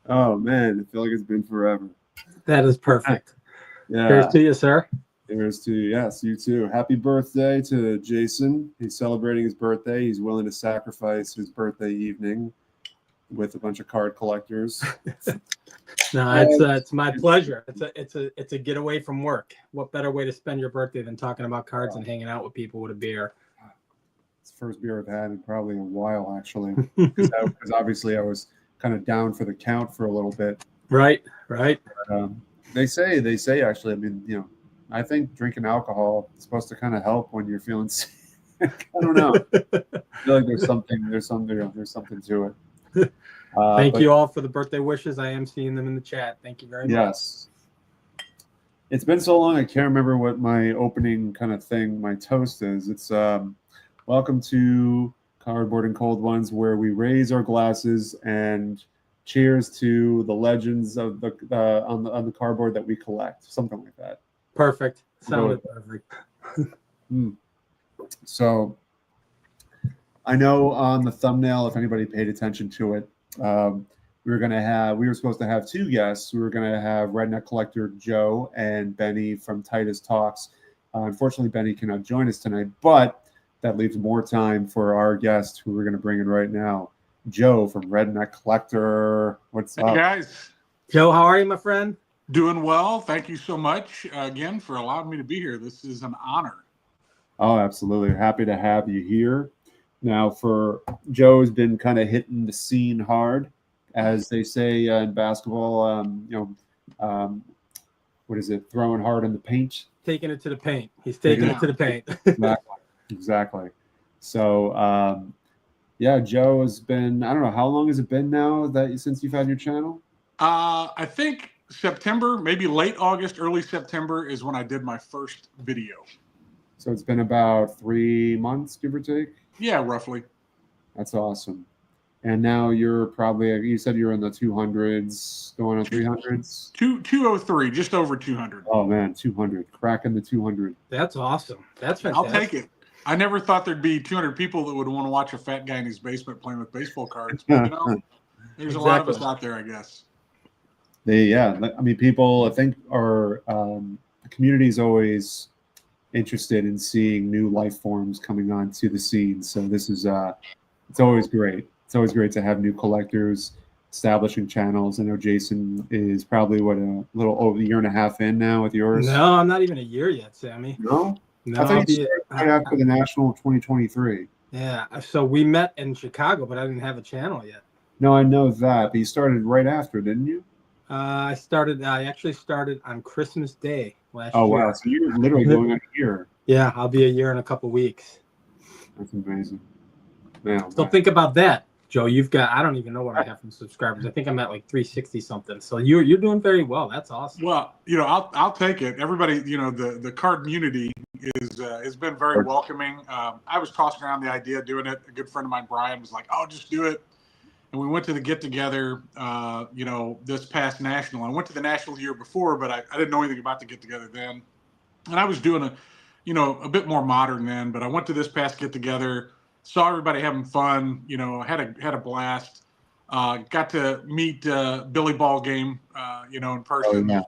Oh man, I feel like it's been forever. That is perfect. Here's Yeah, to you, sir. here's to you. Yes, you too. Happy birthday to Jason. He's celebrating his birthday. He's willing to sacrifice his birthday evening with a bunch of card collectors. No, And it's my pleasure. It's a getaway from work. What better way to spend your birthday than talking about cards and hanging out with people with a beer? it's the first beer I've had in probably a while, actually, because obviously I was kind of down for the count for a little bit. Right, right. They say actually. I mean, I think drinking alcohol is supposed to kind of help when you're feeling sick. I don't know. I feel like there's something to it. Thank But you all for the birthday wishes. I am seeing them in the chat. Thank you very much. yes, it's been so long. I can't remember what my opening kind of thing, my toast is. It's welcome to Cardboard and Cold Ones, where we raise our glasses and cheers to the legends of the on the cardboard that we collect, something like that. Perfect. We'll go Sounded with perfect. Hmm. So I know on the thumbnail, if anybody paid attention to it, um, we were supposed to have two guests. We were gonna have Redneck Collector Joe and Benny from Titus Talks. Unfortunately, Benny cannot join us tonight, but that leaves more time for our guest, who we're gonna bring in right now, Joe from Redneck Collector. What's Hey up? guys, Joe, how are you, my friend? doing well. Thank you so much again for allowing me to be here. This is an honor. Oh, absolutely. Happy to have you here. Now, for Joe's been kind of hitting the scene hard, as they say in basketball. What is it? Throwing hard in the paint. Taking it to the paint. He's taking it to the paint. Exactly. Exactly. So, yeah, Joe has been. I don't know how long has it been now that since you've had your channel. I think September, maybe late August, early September is when I did my first video. So it's been about 3 months, give or take. Yeah, roughly. That's awesome. And now you're probably, you said you're in the 200s, going on 300s. 203, just over 200. Oh man, 200, cracking the 200. That's awesome. That's I'll fantastic. take it. I never thought there'd be 200 people that would want to watch a fat guy in his basement playing with baseball cards. But, there's a lot of us out there, I guess. I mean, people, I think, are the community is always interested in seeing new life forms coming onto the scene. So this is it's always great. It's always great to have new collectors establishing channels. I know Jason is probably a little over a year and a half in now with yours. No, I'm not even a year yet, Sammy. No, No, I thought you started right after the National 2023. Yeah, so we met in Chicago, but I didn't have a channel yet. No, I know that, but you started right after, didn't you? I actually started on Christmas Day last year. Oh wow! So you're literally going on a year. Yeah, I'll be a year in a couple weeks. That's amazing. Man, So think about that, Joe. You've got, I don't even know what I have from subscribers. I think I'm at like 360 something. So you're doing very well. That's awesome. Well, I'll take it. Everybody, the card community has been very welcoming. I was tossing around the idea of doing it. A good friend of mine, Brian, was like, "Oh, just do it." And we went to the get together, this past national. I went to the national the year before, but I didn't know anything about the get together then. And I was doing a bit more modern then. But I went to this past get together, saw everybody having fun. Had a blast. Got to meet Billy Ballgame, in person. Oh, yeah.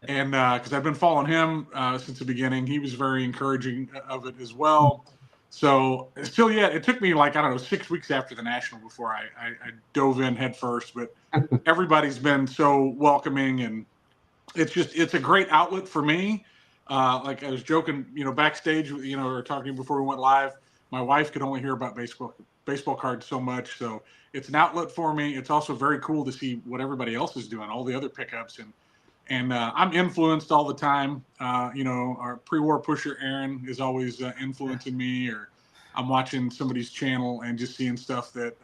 And because I've been following him since the beginning, he was very encouraging of it as well. So still, yeah, it took me 6 weeks after the national before I dove in head first. But everybody's been so welcoming, and it's a great outlet for me. Like I was joking, backstage, or talking before we went live. My wife could only hear about baseball cards so much, so it's an outlet for me. It's also very cool to see what everybody else is doing, all the other pickups, and I'm influenced all the time. Our pre-war pusher Aaron is always influencing me, or I'm watching somebody's channel and just seeing stuff that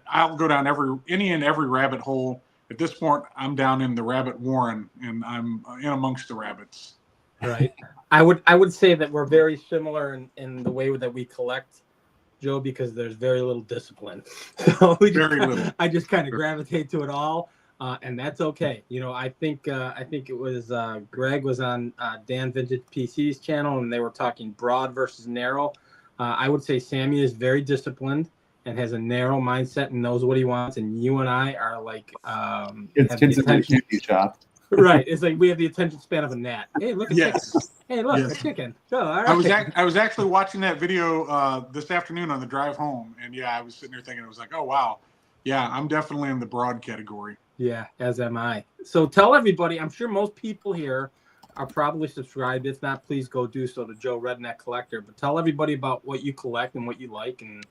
I'll go down any and every rabbit hole. At this point, I'm down in the rabbit warren, and I'm in amongst the rabbits. Right. I would say that we're very similar in the way that we collect, Joe, because there's very little discipline. So I just kind of gravitate to it all. And that's okay. I think it was Greg was on Dan Vintage PC's channel, and they were talking broad versus narrow. I would say Sammy is very disciplined. and has a narrow mindset and knows what he wants, and you and I are like It's have kids the in the attention. candy shop. Right. It's like we have the attention span of a gnat. Hey, look at chicken. Yes. Hey, look, Yes. a chicken. Oh, all right. I was actually watching that video this afternoon on the drive home, and yeah, I was sitting there thinking, I was like, oh wow, yeah, I'm definitely in the broad category. Yeah, as am I. So tell everybody, I'm sure most people here are probably subscribed. If not, please go do so to Joe Redneck Collector. But tell everybody about what you collect and what you like, and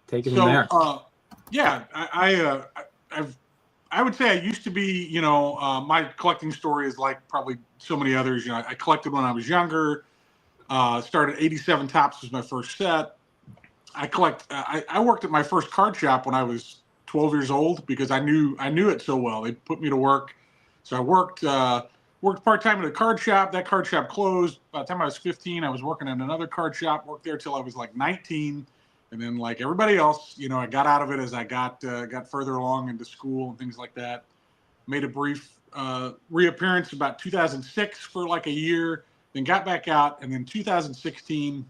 take it from there. Yeah, I would say I used to be, you know, my collecting story is like probably so many others. You know, I collected when I was younger. Started 87 Tops was my first set. I worked at my first card shop when I was 12 years old because I knew it so well. They put me to work. So I worked part-time at a card shop. That card shop closed. By the time I was 15, I was working in another card shop, worked there till I was like 19. And then like everybody else, you know, I got out of it as I got further along into school and things like that. Made a brief reappearance about 2006 for like a year, then got back out. And then 2016,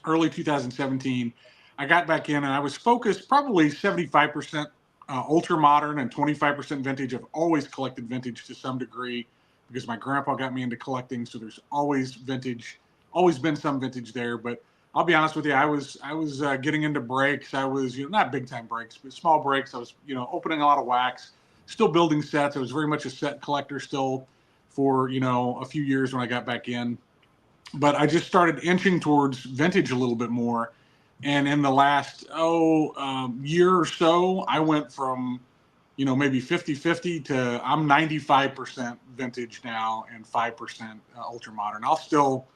early 2017, I got back in and I was focused probably 75% ultra modern and 25% vintage. I've always collected vintage to some degree because my grandpa got me into collecting. So there's always vintage, always been some vintage there. But I'll be honest with you, I was getting into breaks. I was, you know, not big time breaks, but small breaks. I was, you know, opening a lot of wax, still building sets. I was very much a set collector still for, you know, a few years when I got back in. But I just started inching towards vintage a little bit more. And in the last, year or so, I went from, you know, maybe 50-50 to I'm 95% vintage now and 5% ultra modern. I'll still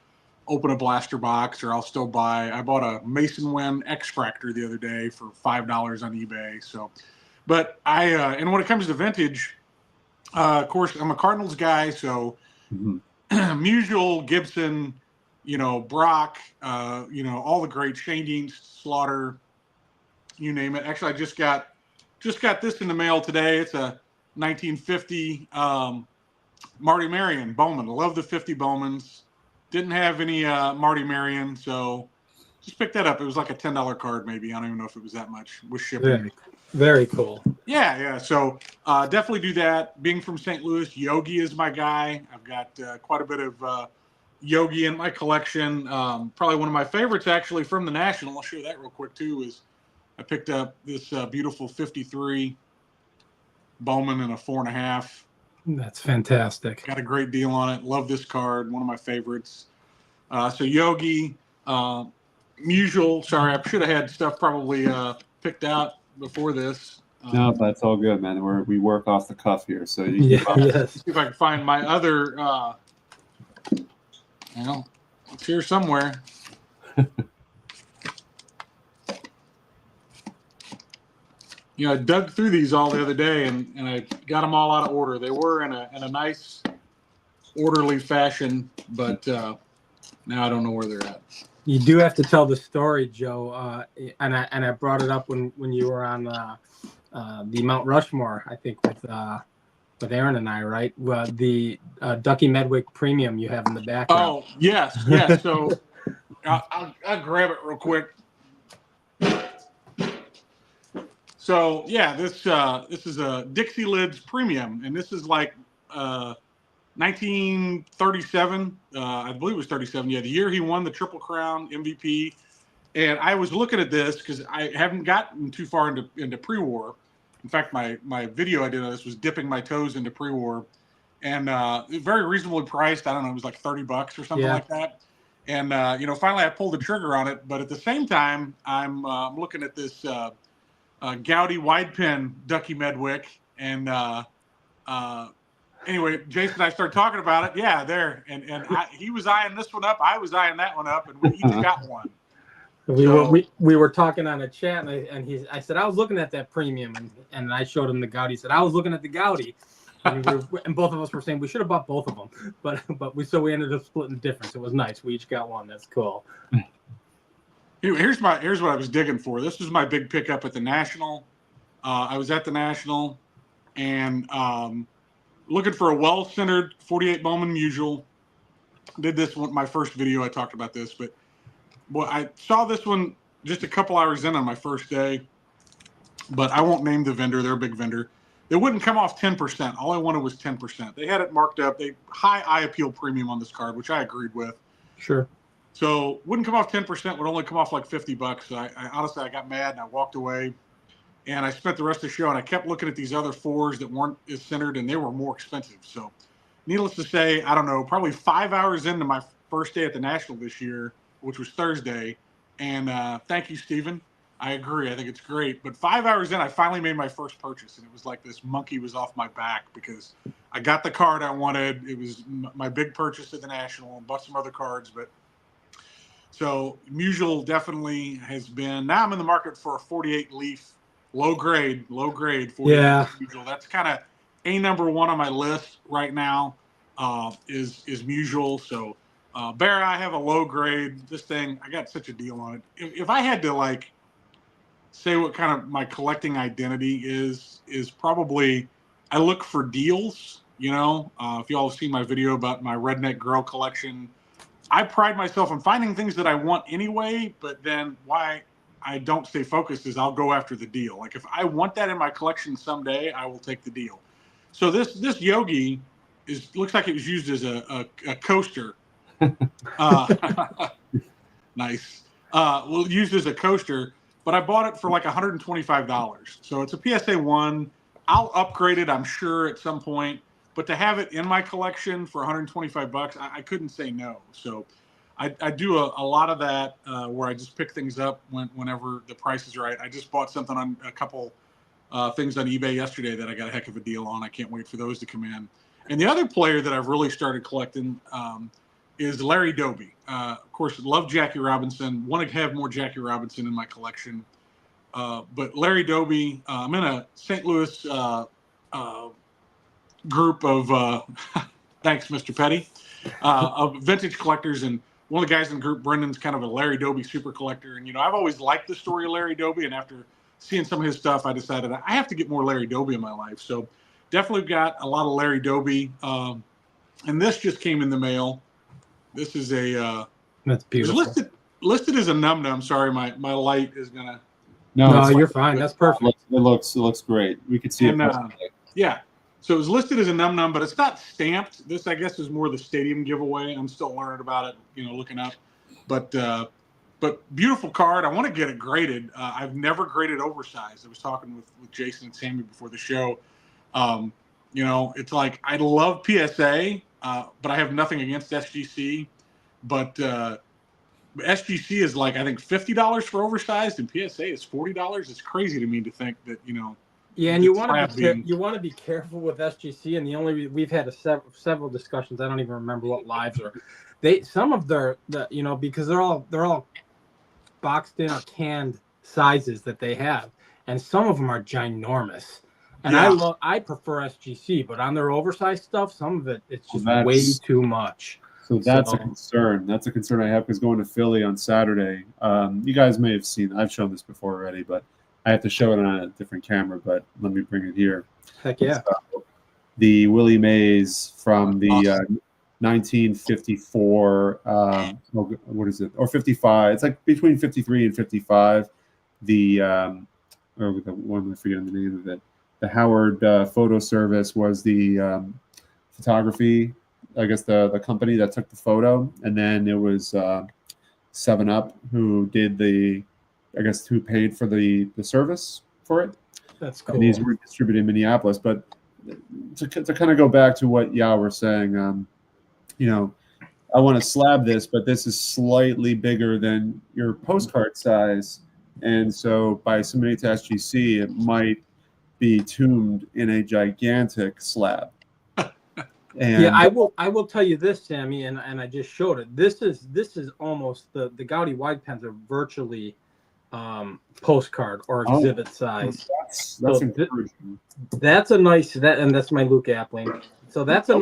open a blaster box, or I'll still I bought a Mason Wen X-Fractor the other day for $5 on eBay. So, but and when it comes to vintage, of course, I'm a Cardinals guy. So Musial, Gibson, you know, Brock, you know, all the great Shane Dean, Slaughter, you name it. Actually, I just got this in the mail today. It's a 1950 Marty Marion Bowman. I love the 50 Bowmans. Didn't have any Marty Marion, so just picked that up. It was like a $10 card, maybe. I don't even know if it was that much with shipping. Very, very cool. Yeah. So definitely do that. Being from St. Louis, Yogi is my guy. I've got quite a bit of Yogi in my collection. Probably one of my favorites, actually, from the National. I'll show you that real quick, too, is I picked up this beautiful 53 Bowman in a 4.5. That's fantastic. Got a great deal on it. Love this card. One of my favorites. So Yogi, Musial. Sorry, I should have had stuff probably picked out before this. No, that's all good, man. We work off the cuff here, so you Yes. Let's see if I can find my other. You know, it's here somewhere. You know, I dug through these all the other day, and I got them all out of order. They were in a nice, orderly fashion, but now I don't know where they're at. You do have to tell the story, Joe, and I brought it up when you were on the Mount Rushmore, I think with Aaron and I, right? The Ducky Medwick Premium you have in the background. Oh yes. So I'll grab it real quick. So yeah, this is a Dixie Lids Premium, and this is like 1937. I believe it was 37. Yeah, the year he won the Triple Crown MVP. And I was looking at this because I haven't gotten too far into pre-war. In fact, my video I did on this was dipping my toes into pre-war, and very reasonably priced. I don't know, it was like $30 or something like that. And you know, finally I pulled the trigger on it. But at the same time, I'm looking at this Gowdy wide pin Ducky Medwick, and anyway, Jason and I started talking about it. Yeah, there, and he was eyeing this one up, I was eyeing that one up, and we each got one. We were talking on a chat, and I said I was looking at that Premium, and I showed him the Gowdy. He said I was looking at the Gowdy, and both of us were saying we should have bought both of them, but we ended up splitting the difference. It was nice. We each got one. That's cool. Here's what I was digging for. This was my big pickup at the National. I was at the National, and looking for a well-centered 48 Bowman Musial. Did this one, my first video. I talked about this, but I saw this one just a couple hours in on my first day. but I won't name the vendor. They're a big vendor. They wouldn't come off 10%. All I wanted was 10%. They had it marked up. They high eye appeal premium on this card, which I agreed with. Sure. So wouldn't come off 10%. Would only come off like $50. So I honestly, I got mad and I walked away. And I spent the rest of the show, and I kept looking at these other 4s that weren't as centered, and they were more expensive. So, needless to say, I don't know, probably 5 hours into my first day at the National this year, which was Thursday, and thank you, Stephen. I agree. I think it's great. But 5 hours in, I finally made my first purchase, and it was like this monkey was off my back because I got the card I wanted. It was my big purchase at the National, and bought some other cards. But so, Musial definitely has been. Now I'm in the market for a 48 leaf. Low grade. 48 Musial. That's kind of a number one on my list right now. Is Musial. So, Bear, I have a low grade. This thing, I got such a deal on it. If I had to like say what kind of my collecting identity is probably I look for deals. You know, if y'all have seen my video about my Redneck Girl collection, I pride myself on finding things that I want anyway. But then why I don't stay focused is I'll go after the deal. Like if I want that in my collection someday, I will take the deal. So this Yogi looks like it was used as a coaster. Nice. Well, used as a coaster, but I bought it for like $125. So it's a PSA 1. I'll upgrade it, I'm sure, at some point. But to have it in my collection for $125, I couldn't say no. So I do a lot of that where I just pick things up whenever the price is right. I just bought something on a couple things on eBay yesterday that I got a heck of a deal on. I can't wait for those to come in. And the other player that I've really started collecting is Larry Doby. Of course, love Jackie Robinson. Want to have more Jackie Robinson in my collection. But Larry Doby, I'm in a St. Louis group of, thanks, Mr. Petty, of vintage collectors. And one of the guys in the group, Brendan's kind of a Larry Doby super collector. And, you know, I've always liked the story of Larry Doby. And after seeing some of his stuff, I decided I have to get more Larry Doby in my life. So definitely got a lot of Larry Doby. And this just came in the mail. This is a that's beautiful. It's listed as a num-num. Sorry, my light is gonna. No, you're fine. That's perfect. It looks great. We could see it. Yeah. So it was listed as a num-num, but it's not stamped. This, I guess, is more the stadium giveaway. I'm still learning about it, you know, looking up. But beautiful card. I want to get it graded. I've never graded oversized. I was talking with Jason and Sammy before the show. You know, it's like I love PSA, but I have nothing against SGC. But SGC is like, I think, $50 for oversized, and PSA is $40. It's crazy to me to think that, you know. Yeah, and you want to be careful with SGC, and we've had several discussions. I don't even remember what lives are. Some of their you know, because they're all boxed in or canned sizes that they have, and some of them are ginormous. And yeah. I prefer SGC, but on their oversized stuff, some of it's just way too much. So that's a concern. That's a concern I have because going to Philly on Saturday, you guys may have seen. I've shown this before already, but I have to show it on a different camera, but let me bring it here. Heck yeah. So, the Willie Mays from the 1954, what is it? Or 55. It's like between 53 and 55. The one, I'm forgetting the name of it. The Howard Photo Service was the photography, I guess, the company that took the photo. And then it was 7-Up who did who paid for the service for it. That's cool. And these were distributed in Minneapolis. But to kind of go back to what Yao was saying, you know, I want to slab this, but this is slightly bigger than your postcard size. And so by submitting to SGC, it might be tuned in a gigantic slab. And yeah, I will tell you this, Sammy, and I just showed it. This is almost the Gaudi wide pens are virtually postcard or exhibit size. That's encouraging. That's a nice and that's my Luke Appling. So that's a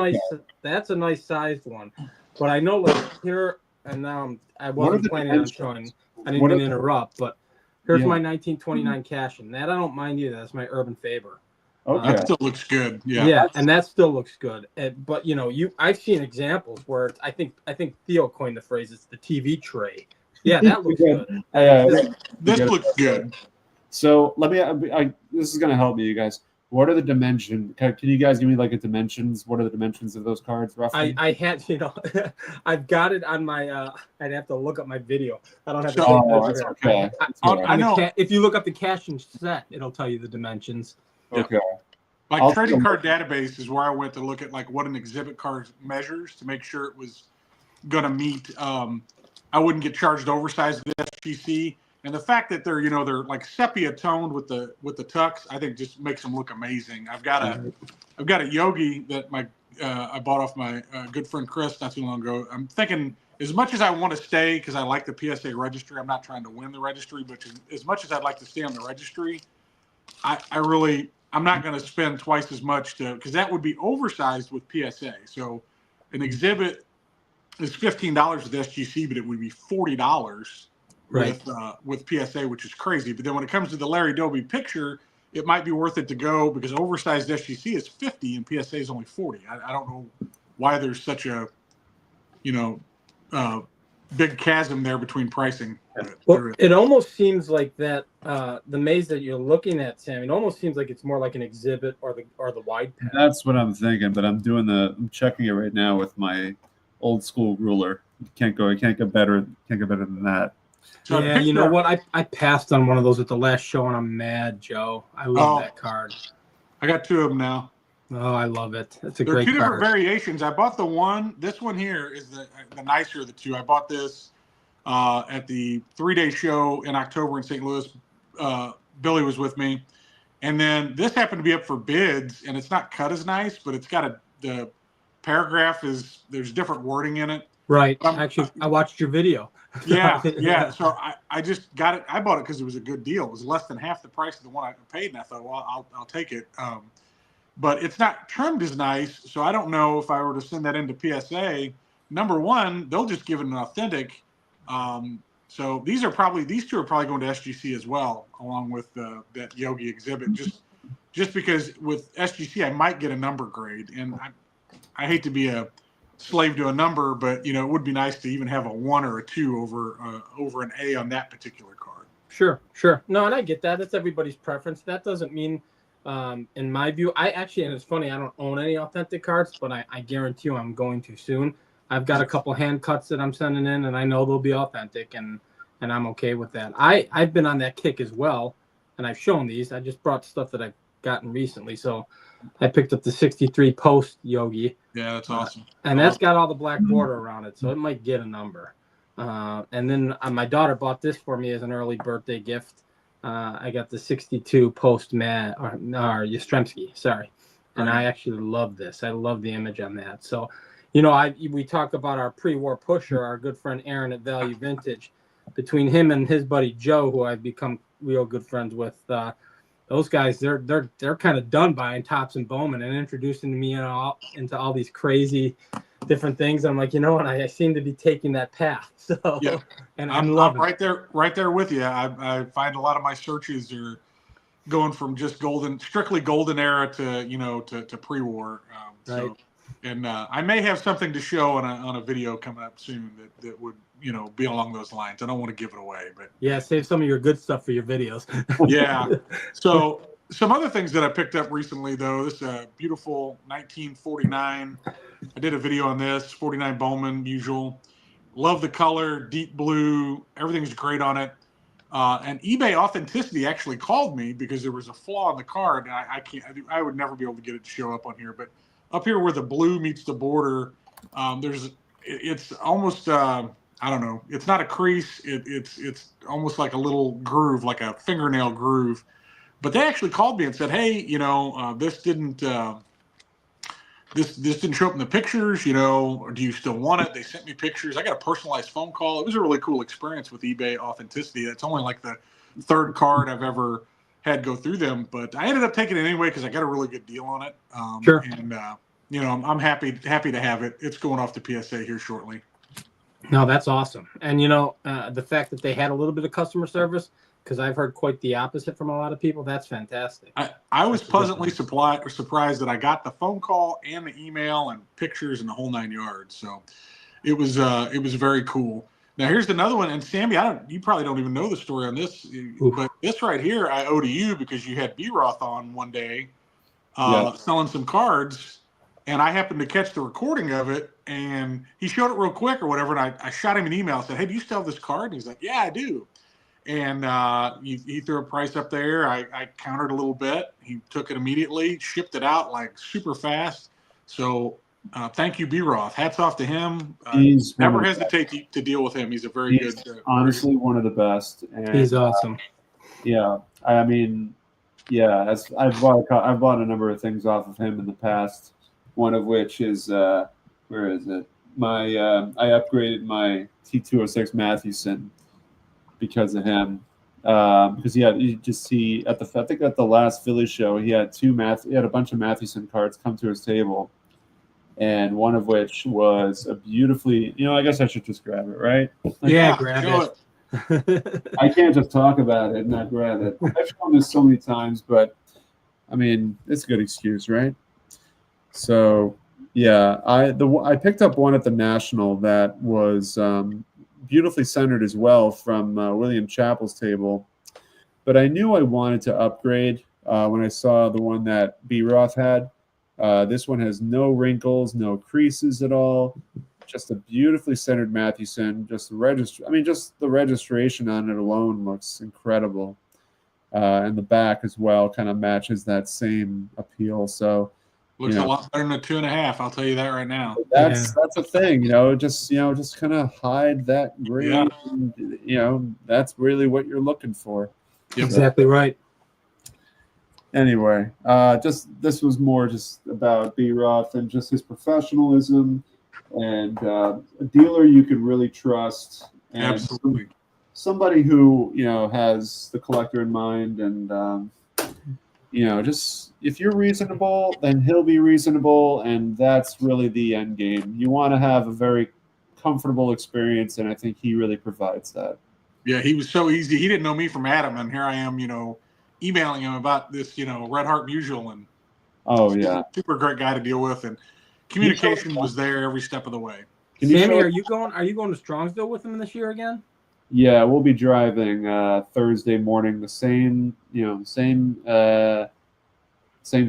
nice sized one. But I know like here and now I wasn't planning on showing. I didn't even interrupt, but here's my 1929 Cashin. That I don't mind either. That's my Urban Faber. Okay. That still looks good. Yeah. Yeah, and that still looks good. But you know, I've seen examples where I think Theo coined the phrase. It's the TV tray. Yeah, that looks good. This looks good. So let me. This is going to help me, you guys. What are the dimensions? Can you guys give me like a dimensions? What are the dimensions of those cards roughly? I had, I've got it on my. I'd have to look up my video. I don't have it. Oh, that's okay. I know. If you look up the cash and set, it'll tell you the dimensions. Okay. Like trading card database is where I went to look at like what an exhibit card measures to make sure it was going to meet. I wouldn't get charged oversized with SGC, and the fact that they're they're like sepia toned with the tux, I think just makes them look amazing. I've got a Yogi that I bought off my good friend Chris not too long ago. I'm thinking as much as I want to stay because I like the PSA registry, I'm not trying to win the registry, but as much as I'd like to stay on the registry, I'm not going to spend twice as much because that would be oversized with PSA. So an exhibit is $15 with SGC, but it would be $40 with PSA, which is crazy. But then when it comes to the Larry Doby picture, it might be worth it to go because oversized SGC is $50 and PSA is only $40. I don't know why there's such a big chasm there between pricing. Well, it almost seems like that the maze that you're looking at, Sam, it almost seems like it's more like an exhibit or the wide pen. That's what I'm thinking, but I'm checking it right now with my old school ruler. Can't get better than that. So yeah, you know what? I passed on one of those at the last show, and I'm mad, Joe. I love that card. I got two of them now. Oh, I love it. It's a There great are two card. different variations. I bought this one here is the nicer of the two. I bought this at the 3-day show in October in St. Louis. Billy was with me. And then this happened to be up for bids, and it's not cut as nice, but it's got the paragraph there's different wording in it. Right. Actually, I watched your video. Yeah. So I just got it. I bought it because it was a good deal. It was less than half the price of the one I paid, and I thought, well, I'll take it. But it's not trimmed as nice, so I don't know if I were to send that into PSA. Number one, they'll just give it an authentic. So these two are probably going to SGC as well, along with that Yogi exhibit. Just because with SGC I might get a number grade, and I hate to be a slave to a number, but it would be nice to even have a 1 or a 2 over an A on that particular card. Sure. No, and I get that. That's everybody's preference. That doesn't mean, in my view, and it's funny, I don't own any authentic cards, but I guarantee you I'm going to soon. I've got a couple hand cuts that I'm sending in, and I know they'll be authentic, and I'm okay with that. I've been on that kick as well, and I've shown these. I just brought stuff that I've gotten recently. So I picked up the 63 post Yogi. Yeah, that's awesome. And that's got all the black border around it, so it might get a number. And then my daughter bought this for me as an early birthday gift. I got the 62 post Matt or Yastrzemski, sorry. And I actually love this. I love the image on that. So, we talk about our pre-war pusher, our good friend Aaron at Value Vintage. Between him and his buddy Joe, who I've become real good friends with, those guys, they're kind of done buying Topps and Bowman and introducing me into all these crazy different things. I'm like, what? I seem to be taking that path. So, yeah. And I'm loving right there with you. I find a lot of my searches are going from just strictly golden era to pre-war. Right. So, and I may have something to show on a video coming up soon that would be along those lines. I don't want to give it away, but yeah, save some of your good stuff for your videos. Yeah. So some other things that I picked up recently, though, this beautiful 1949. I did a video on this 49 Bowman usual. Love the color, deep blue. Everything's great on it. And eBay Authenticity actually called me because there was a flaw in the card, and I would never be able to get it to show up on here. But up here where the blue meets the border, it's almost I don't know. It's not a crease. It's almost like a little groove, like a fingernail groove. But they actually called me and said, "Hey, this didn't this didn't show up in the pictures. Or do you still want it?" They sent me pictures. I got a personalized phone call. It was a really cool experience with eBay Authenticity. That's only like the third card I've ever had go through them, but I ended up taking it anyway because I got a really good deal on it. Sure. And I'm happy to have it. It's going off to PSA here shortly. No, that's awesome. And the fact that they had a little bit of customer service, because I've heard quite the opposite from a lot of people, that's fantastic. I was pleasantly surprised that I got the phone call and the email and pictures and the whole 9 yards. So it was very cool. Now here's another one, and Sammy, you probably don't even know the story on this, but this right here I owe to you because you had B-Roth on one day selling some cards, and I happened to catch the recording of it, and he showed it real quick or whatever, and I shot him an email and said, hey, do you still have this card? And he's like, yeah, I do. And he threw a price up there. I countered a little bit. He took it immediately, shipped it out like super fast. So thank you, B-Roth. Hats off to him. Never hesitate to deal with him. He's a very good. Honestly, one of the best. And, he's awesome. Yeah, I mean, yeah. I've bought a number of things off of him in the past. One of which is where is it? I upgraded my T206 Mathewson because of him. Because I think at the last Philly show he had a bunch of Mathewson cards come to his table. And one of which was a beautifully, I guess I should just grab it, right? Yeah, grab it. I can't just talk about it and not grab it. I've shown this so many times, but I mean, it's a good excuse, right? So, yeah, I picked up one at the National that was beautifully centered as well from William Chappell's table, but I knew I wanted to upgrade when I saw the one that B-Roth had. This one has no wrinkles, no creases at all. Just a beautifully centered Mathewson. Just the registration on it alone looks incredible. And the back as well kind of matches that same appeal. So looks a lot better than a 2.5. I'll tell you that right now. That's a thing, just kind of hide that green. Yeah. And, that's really what you're looking for. Yep. Exactly right. Anyway, this was more just about B-Roth and just his professionalism and a dealer you can really trust. And absolutely. Somebody who, has the collector in mind and, just if you're reasonable, then he'll be reasonable. And that's really the end game. You want to have a very comfortable experience. And I think he really provides that. Yeah, he was so easy. He didn't know me from Adam. And here I am, emailing him about this, Red Heart Mutual, and super great guy to deal with, and communication was there every step of the way. Sammy, are you going to Strongsville with him this year again? Yeah, we'll be driving Thursday morning. The same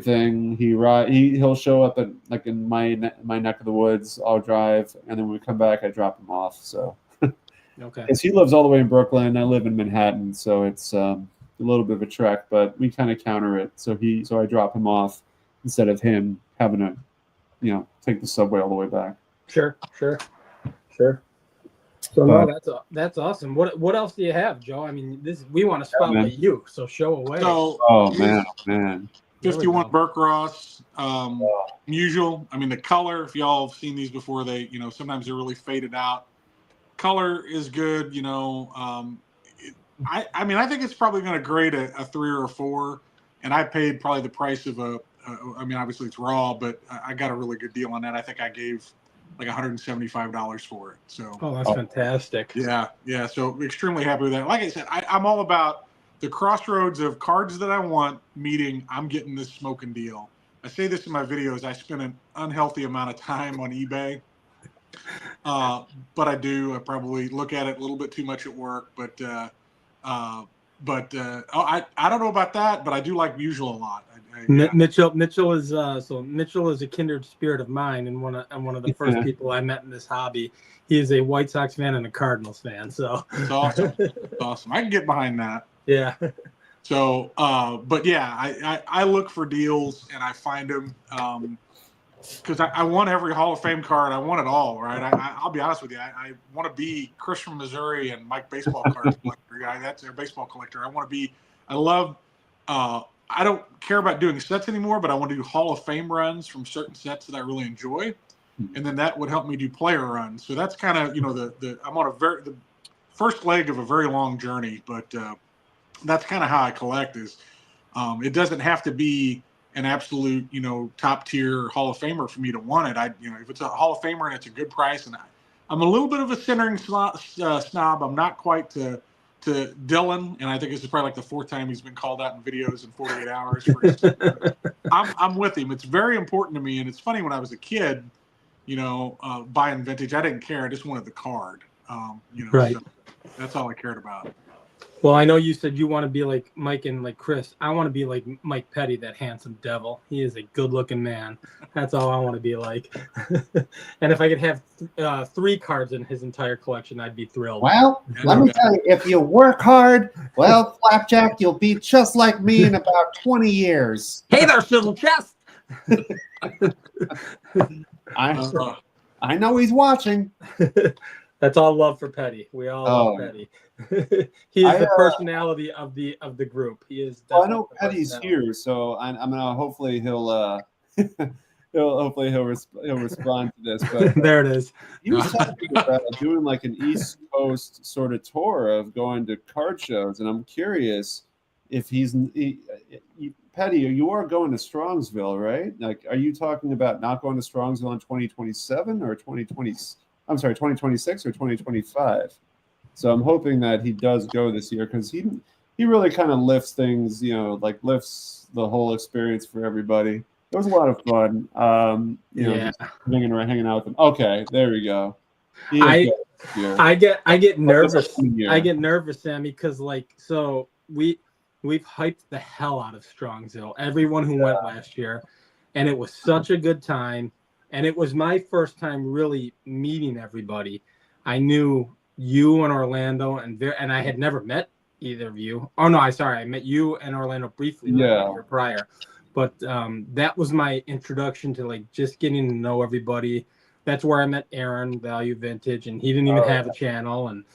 thing. He'll show up at in my neck of the woods. I'll drive, and then when we come back, I drop him off. So okay, because he lives all the way in Brooklyn, I live in Manhattan, so it's a little bit of a trek, but we kind of counter it. So I drop him off instead of him having to, take the subway all the way back. Sure. So no, that's awesome. What else do you have, Joe? I mean, we want to spotlight you, so show away. So, man. 51 Burke Ross, usual. I mean, the color, if y'all have seen these before, they, sometimes they're really faded out. Color is good, I think it's probably going to grade a 3 or a 4, and I paid probably the price of obviously it's raw, but I got a really good deal on that. I think I gave like $175 for it. So that's fantastic. Yeah. So extremely happy with that. Like I said, I'm all about the crossroads of cards that I want meeting. I'm getting this smoking deal. I say this in my videos. I spend an unhealthy amount of time on eBay. But I do. I probably look at it a little bit too much at work, but I don't know about that, but I do like Usual a lot. Mitchell is a kindred spirit of mine, and one of the first people I met in this hobby. He is a White Sox fan and a Cardinals fan. So it's awesome. It's awesome. I can get behind that. Yeah. So, but yeah, I look for deals and I find them. Because I want every Hall of Fame card. I want it all, right? I'll be honest with you. I want to be Chris from Missouri and Mike baseball card collector. That's their baseball collector. I love. I don't care about doing sets anymore, but I want to do Hall of Fame runs from certain sets that I really enjoy, and then that would help me do player runs. So that's kind of I'm on the first leg of a very long journey, but that's kind of how I collect. Is it doesn't have to be an absolute, top tier Hall of Famer for me to want it. If it's a Hall of Famer and it's a good price, and I'm a little bit of a centering snob. I'm not quite to Dylan, and I think this is probably like the 4th time he's been called out in videos in 48 hours. I'm with him. It's very important to me, and it's funny when I was a kid, buying vintage, I didn't care. I just wanted the card. Right. So that's all I cared about. Well, I know you said you want to be like Mike and like Chris. I want to be like Mike Petty, that handsome devil. He is a good-looking man. That's all I want to be like. And if I could have 3 cards in his entire collection, I'd be thrilled. Well, let me tell you, if you work hard, well, Flapjack, you'll be just like me in about 20 years. Hey there, Sizzle Chest. I know he's watching. That's all love for Petty. We all love Petty. He is the personality of the group. He is. Well, I know Petty's here, so I'm gonna hopefully he'll respond to this. But there it is. He was talking about doing like an East Coast sort of tour of going to card shows, and I'm curious if Petty, you are going to Strongsville, right? Like, are you talking about not going to Strongsville in 2027 or 2020? I'm sorry, 2026 or 2025. So I'm hoping that he does go this year, because he really kind of lifts things, like lifts the whole experience for everybody. It was a lot of fun. Just hanging out with him. Okay, there we go. I get nervous. I get nervous, Sammy, because we've hyped the hell out of Strongsville. Everyone who went last year, and it was such a good time. And it was my first time really meeting everybody. I knew you and Orlando, and I had never met either of you. Oh no, I met you and Orlando briefly the year prior. But that was my introduction to just getting to know everybody. That's where I met Aaron, Value Vintage, and he didn't even have a channel. And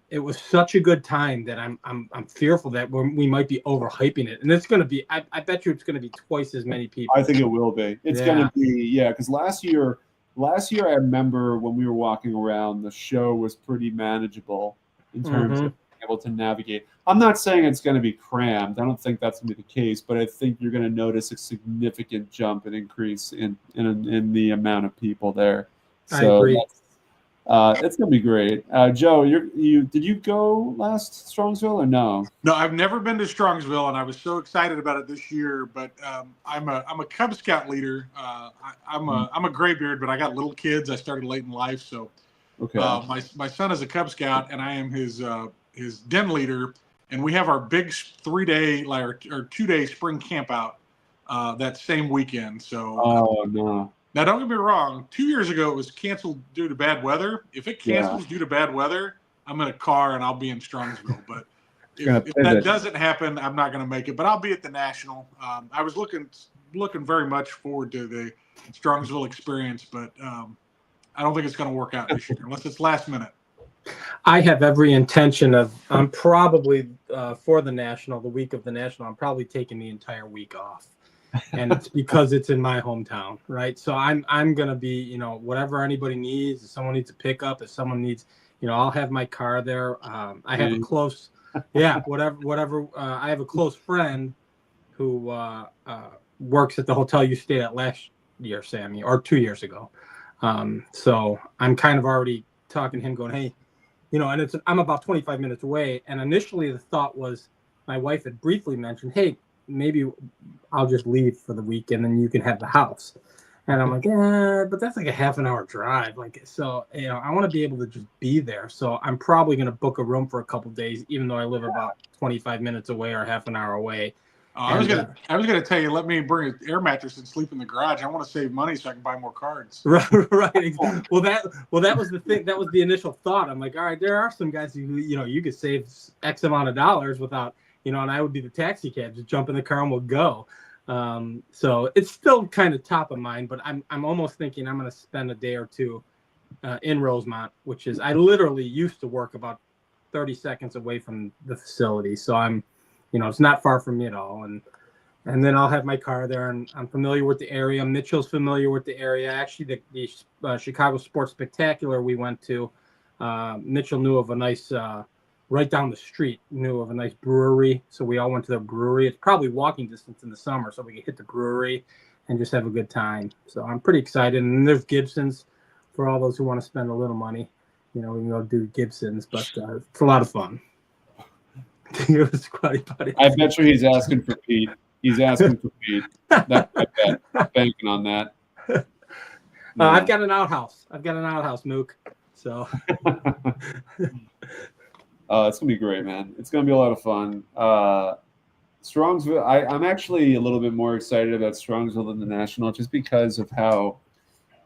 it was such a good time that I'm fearful that we might be overhyping it, and it's going to be. I bet you it's going to be twice as many people. I think it will be. It's going to be because last year I remember when we were walking around, the show was pretty manageable in terms of being able to navigate. I'm not saying it's going to be crammed. I don't think that's going to be the case, but I think you're going to notice a significant jump and increase in the amount of people there. So I agree. It's gonna be great. Joe, did you go last Strongsville or no? No, I've never been to Strongsville, and I was so excited about it this year. But I'm a Cub Scout leader. I'm a graybeard, but I got little kids. I started late in life, so my son is a Cub Scout, and I am his den leader. And we have our big 3-day or 2-day spring camp out that same weekend. So no. Now, don't get me wrong. 2 years ago, it was canceled due to bad weather. If it cancels due to bad weather, I'm in a car and I'll be in Strongsville. But if that doesn't happen, I'm not going to make it. But I'll be at the National. I was looking very much forward to the Strongsville experience, but I don't think it's going to work out this year unless it's last minute. I have every intention of. I'm probably for the National, the week of the National. I'm probably taking the entire week off. And it's because it's in my hometown, right? So I'm gonna be, whatever anybody needs. If someone needs a pickup, if someone needs, I'll have my car there. I have a close, whatever. I have a close friend who works at the hotel you stayed at last year, Sammy, or 2 years ago. So I'm kind of already talking to him, going, hey, and I'm about 25 minutes away. And initially the thought was, my wife had briefly mentioned, hey, maybe I'll just leave for the weekend and you can have the house. And I'm like, but that's like a half an hour drive. I want to be able to just be there. So I'm probably going to book a room for a couple of days, even though I live about 25 minutes away or half an hour away. I was gonna tell you, let me bring an air mattress and sleep in the garage. I want to save money so I can buy more cards. Right. Well, that was the thing. That was the initial thought. I'm like, all right, there are some guys who, you could save X amount of dollars without, and I would be the taxi cab, just jump in the car and we'll go. So it's still kind of top of mind, but I'm almost thinking I'm going to spend a day or two in Rosemont, which is, I literally used to work about 30 seconds away from the facility. So I'm, it's not far from me at all. And then I'll have my car there, and I'm familiar with the area. Mitchell's familiar with the area. Actually, the Chicago Sports Spectacular we went to, Mitchell knew of a nice, right down the street, knew of a nice brewery. So we all went to the brewery. It's probably walking distance in the summer, so we can hit the brewery and just have a good time. So I'm pretty excited. And there's Gibson's for all those who want to spend a little money. We can go do Gibson's, but it's a lot of fun. It was quite funny. I bet you he's asking for Pete. He's asking for Pete. That's my bet. I'm banking on that. I've got an outhouse. Mook. So it's gonna be great, man. It's gonna be a lot of fun. Strongsville. I'm actually a little bit more excited about Strongsville than the National, just because of how,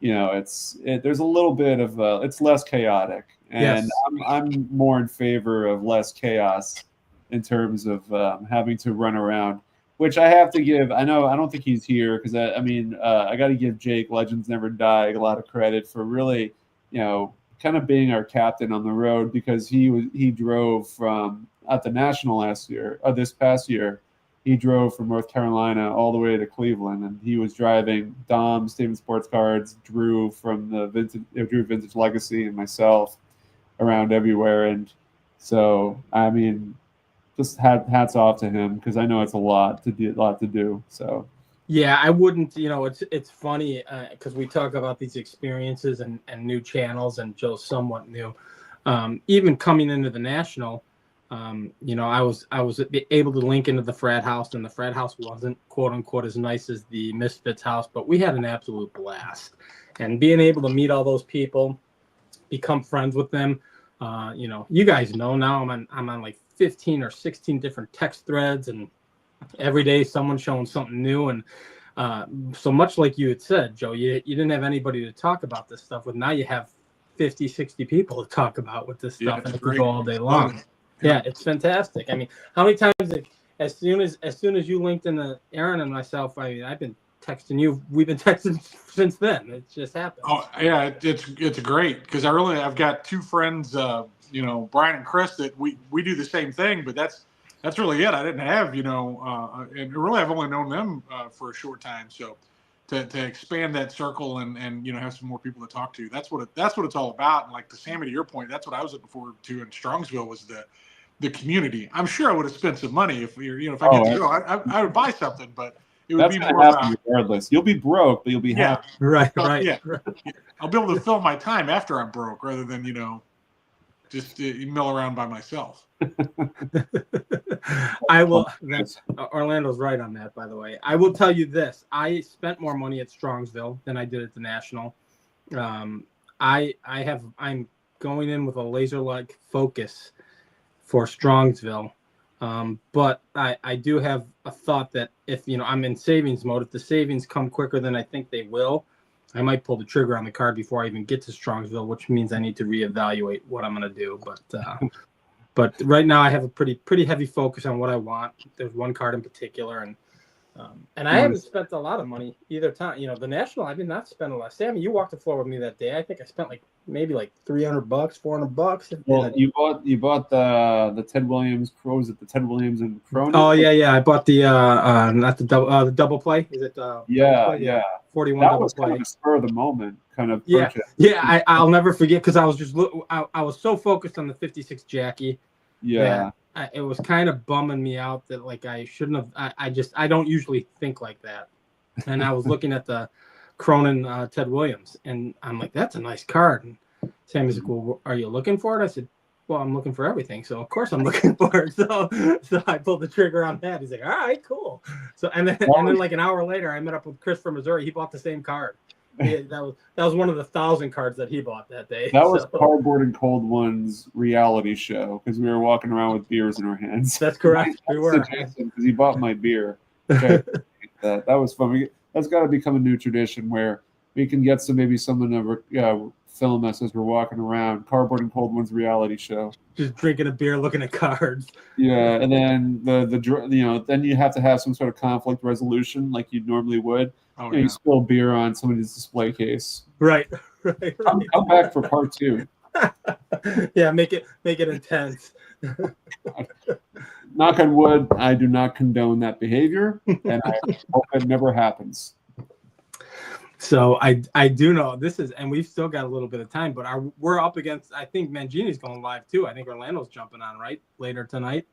there's a little bit of it's less chaotic, and Yes. I'm more in favor of less chaos in terms of having to run around. Which I have to give. I don't think he's here because I got to give Jake Legends Never Die a lot of credit for really, kind of being our captain on the road, because he drove from at the National this past year. He drove from North Carolina all the way to Cleveland, and he was driving Dom, Steven Sports Cards, Drew from the Drew Vintage Legacy, and myself around everywhere. And so, just hats off to him, because I know it's a lot to do. So yeah, I wouldn't. It's funny because we talk about these experiences and new channels, and Joe's somewhat new. Even coming into the National, I was able to link into the frat house, and the frat house wasn't quote unquote as nice as the Misfits house, but we had an absolute blast. And being able to meet all those people, become friends with them. You guys know now I'm on like 15 or 16 different text threads, and every day someone's showing something new. And so much like you had said, Joe, you didn't have anybody to talk about this stuff with. Now you have 50, 60 people to talk about with this stuff, and it could go all day long. Yeah, it's fantastic. How many times as soon as you linked into Aaron and myself, I've been texting you. We've been texting since then. It just happened. Oh yeah, it's great, because I've got two friends, Brian and Chris, that we do the same thing, but that's really it. I didn't have, and really I've only known them for a short time. So to expand that circle and have some more people to talk to, that's what it's all about. And like to Sammy, to your point, that's what I was looking forward to in Strongsville, was the community. I'm sure I would have spent some money if if I get to go, I would buy something, but it would be more about, regardless. You'll be broke, but you'll be happy. Right. Yeah. I'll be able to fill my time after I'm broke, rather than just mill around by myself. I will. Orlando's right on that, by the way. I will tell you this: I spent more money at Strongsville than I did at the National. I'm going in with a laser-like focus for Strongsville, but I do have a thought that if I'm in savings mode, if the savings come quicker than I think they will, I might pull the trigger on the card before I even get to Strongsville, which means I need to reevaluate what I'm going to do. But right now I have a pretty heavy focus on what I want. There's one card in particular, and I haven't spent a lot of money either time. The National, I did not spend a lot. Sammy, you walked the floor with me that day. I think I spent maybe $300, $400. Well, you bought the Ted Williams. Was it the Ted Williams and Cronin? Oh yeah. I bought the not the double play. Is it? Yeah. 41 that double was play. Kind of a spur of the moment kind of Yeah, purchase. yeah. I'll never forget, because I was just I was so focused on the 56 Jackie. Yeah. It was kind of bumming me out that I shouldn't have. I don't usually think like that. And I was looking at the Cronin Ted Williams, and I'm like, that's a nice card. And Sammy's like, well, are you looking for it? I said, well, I'm looking for everything, so of course I'm looking for it. So I pulled the trigger on that. He's like, all right, cool. So and then like an hour later, I met up with Chris from Missouri. He bought the same card. That was one of the 1,000 cards that he bought that day. That was Cardboard and Cold One's reality show, because we were walking around with beers in our hands. That's correct. We were. Because he bought my beer. Okay. That was fun. That's got to become a new tradition where we can get someone to film us as we're walking around. Cardboard and Cold One's reality show. Just drinking a beer, looking at cards. Yeah, and then then you have to have some sort of conflict resolution like you normally would. You spill beer on somebody's display case. Right. Come back for part 2. Yeah, make it intense. Knock on wood, I do not condone that behavior, and I hope it never happens. So I do know this is, and we've still got a little bit of time, but we're up against, I think Mangini's going live too. I think Orlando's jumping on right later tonight.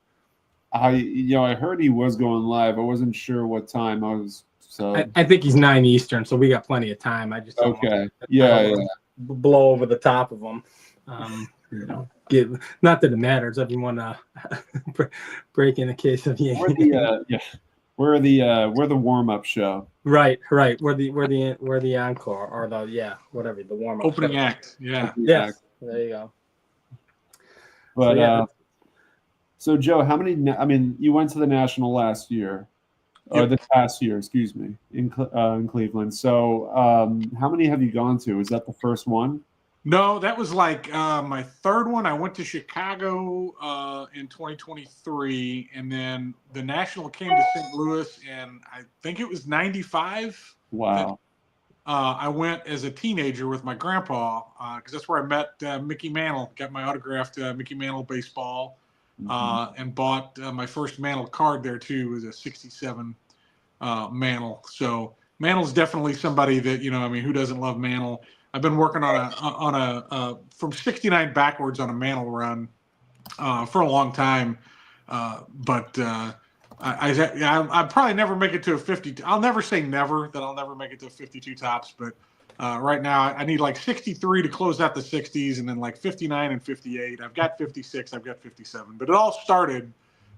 I heard he was going live. I wasn't sure what time I was. So I think he's 9 Eastern, so we got plenty of time. I just don't want to blow over the top of them. Not that it matters. Everyone break in the case of We're the warm up show. Right. We're the encore, or the whatever, the warm up opening act. Yeah. Yes. There you go. But So, yeah. so Joe, how many? I mean, you went to the national last year, or Yep. this past year, excuse me, in Cleveland. So, how many have you gone to? Is that the first one? No, that was like my third one. I went to Chicago in 2023, and then the national came to St. Louis, and I think it was 95. Wow. I went as a teenager with my grandpa because that's where I met Mickey Mantle. Got my autographed Mickey Mantle baseball, and bought my first Mantle card there too. It was a '67 Mantle. So Mantle's definitely somebody that I mean, who doesn't love Mantle? I've been working on a from '69 backwards on a Mantle run for a long time, but. I'll probably never make it to a 50. I'll never say never that I'll never make it to 52 tops, but right now I need like 63 to close out the 60s, and then like 59 and 58. I've got 56. I've got 57. But it all started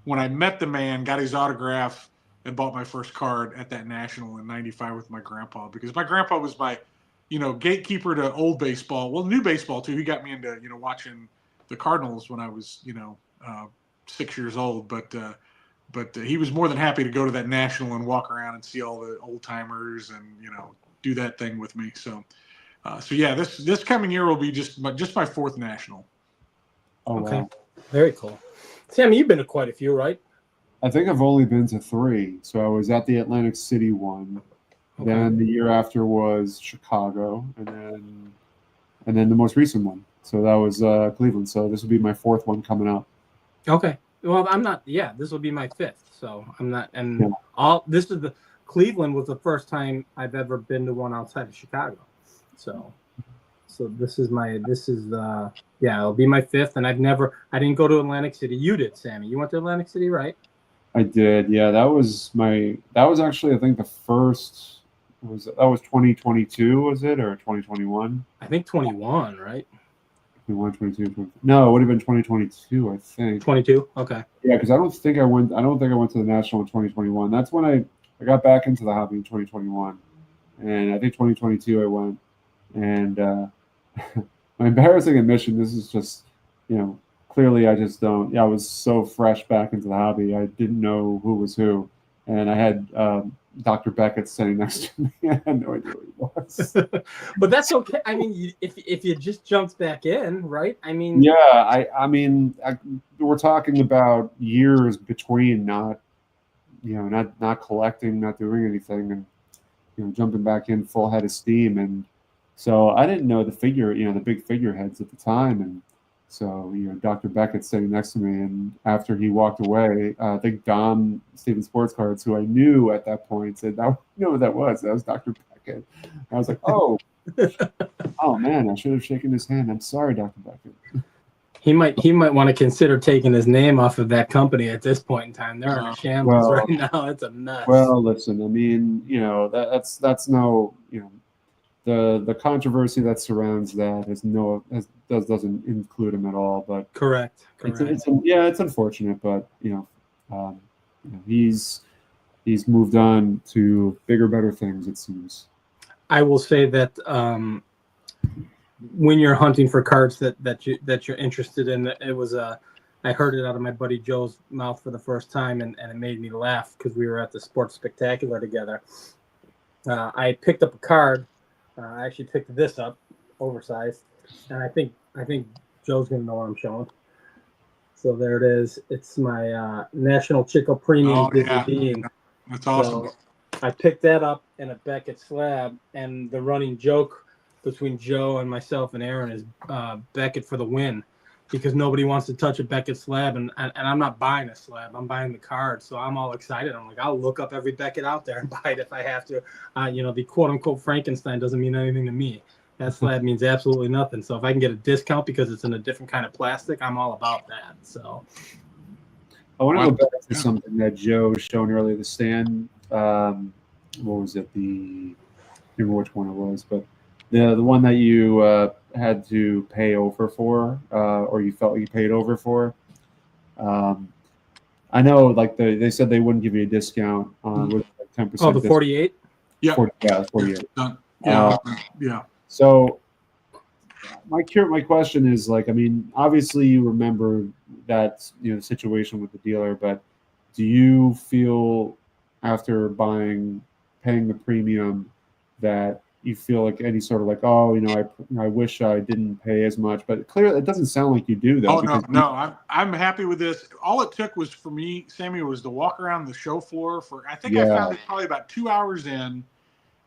when I met the man, got his autograph, and bought my first card at that national in '95 with my grandpa, because my grandpa was my, gatekeeper to old baseball. Well, new baseball too. He got me into watching the Cardinals when I was 6 years old, but he was more than happy to go to that national and walk around and see all the old timers and do that thing with me. So yeah, this coming year will be just my fourth national. Oh, Okay, wow. very cool. Sammy, you've been to quite a few, right? I think I've only been to 3. So I was at the Atlantic City one. Okay. Then the year after was Chicago, and then the most recent one. So that was Cleveland. So this will be my 4th one coming up. Okay. Well, I'm not. Yeah, this will be my 5th. So I'm not. And Yeah. This is Cleveland was the first time I've ever been to one outside of Chicago. So this is it'll be my 5th, and I didn't go to Atlantic City. You did, Sammy. You went to Atlantic City, right? I did. Yeah, that was actually, I think, the first. That was 2022, was it, or 2021? I think 21, right? 21, 22. No, it would have been 2022, I think. 22. Okay. Yeah, because I don't think I went to the national in 2021. That's when I got back into the hobby in 2021, and I think 2022 I went. And my embarrassing admission, this is just, clearly I just don't. Yeah, I was so fresh back into the hobby, I didn't know who was who, and I had Dr. Beckett sitting next to me. I had no idea who he was. But that's okay. I mean, if you just jumped back in, right? I mean, yeah, I mean, we're talking about years between not collecting, not doing anything, and jumping back in full head of steam. And so I didn't know the big figureheads at the time. And so, Dr. Beckett sitting next to me, and after he walked away, I think Don Steven Sports Cards, who I knew at that point, said, "You know what that was? That was Dr. Beckett." And I was like, "Oh, oh man, I should have shaken his hand. I'm sorry, Dr. Beckett." he might want to consider taking his name off of that company at this point in time. They're in a shambles right now. It's a mess. Well, listen, I mean, that's no, the controversy that surrounds that doesn't include him at all. But correct. It's unfortunate, but he's moved on to bigger, better things, it seems. I will say that when you're hunting for cards that you're interested in, I heard it out of my buddy Joe's mouth for the first time, and it made me laugh because we were at the Sports Spectacular together. I picked up a card. I actually picked this up, oversized, and I think Joe's gonna know what I'm showing. So there it is. It's my National Chico Premium DVD. That's awesome. So I picked that up in a Beckett slab, and the running joke between Joe and myself and Aaron is Beckett for the win, because nobody wants to touch a Beckett slab, and I'm not buying a slab. I'm buying the card, so I'm all excited. I'm like, I'll look up every Beckett out there and buy it if I have to. The quote-unquote Frankenstein doesn't mean anything to me. That slab means absolutely nothing. So if I can get a discount because it's in a different kind of plastic, I'm all about that. So I want to go back to something that Joe was showing earlier, the stand. What was it? I can't remember which one it was, but the one that you had to pay over for, or you felt you paid over for. I know, like they said they wouldn't give you a discount on with 10%. Oh, the 48. Yeah, 48. yeah. So my question is like, I mean, obviously you remember that situation with the dealer, but do you feel after paying the premium that you feel like any sort of like, oh, I wish I didn't pay as much, but clearly it doesn't sound like you do though. Oh no, Because I'm happy with this. All it took was for me, Sammy, was to walk around the show floor for. I think I yeah, found it probably about 2 hours in.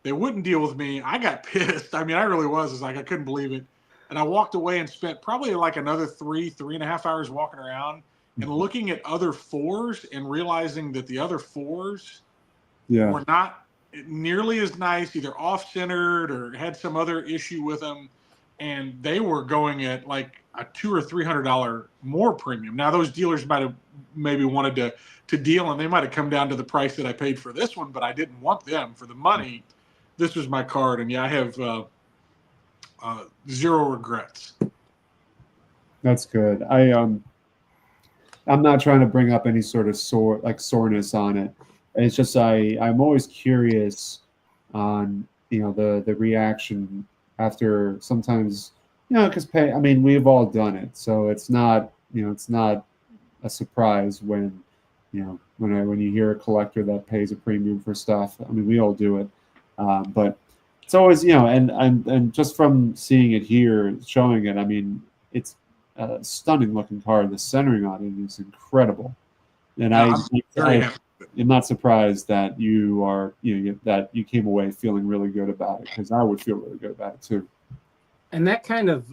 They wouldn't deal with me. I got pissed. I mean, I really was. It's like I couldn't believe it. And I walked away and spent probably like another 3.5 hours walking around and looking at other fours and realizing that the other fours were not nearly as nice, either off-centered or had some other issue with them. And they were going at like a $200 or $300 more premium. Now those dealers might have maybe wanted to deal, and they might have come down to the price that I paid for this one, but I didn't want them for the money. This was my card, and yeah, I have zero regrets. that's good. I'm not trying to bring up any sort of soreness on it. It's just I'm always curious on the reaction after sometimes because I mean we've all done it, so it's not a surprise when when you hear a collector that pays a premium for stuff. I mean we all do it, but it's always and just from seeing it here, showing it, I mean it's a stunning looking card. The centering on it is incredible, and I'm very happy. I'm not surprised that you are that you came away feeling really good about it, because I would feel really good about it too. And that kind of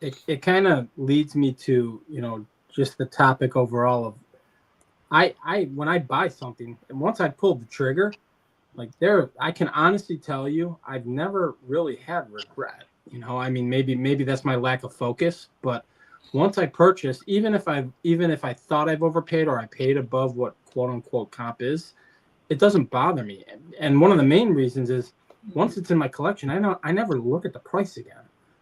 it kind of leads me to just the topic overall of I when I buy something, and once I pull the trigger, like I can honestly tell you I've never really had regret. I mean maybe that's my lack of focus, but once I purchase, even if I thought I've overpaid or I paid above what quote unquote comp is, it doesn't bother me. And one of the main reasons is once it's in my collection, I never look at the price again.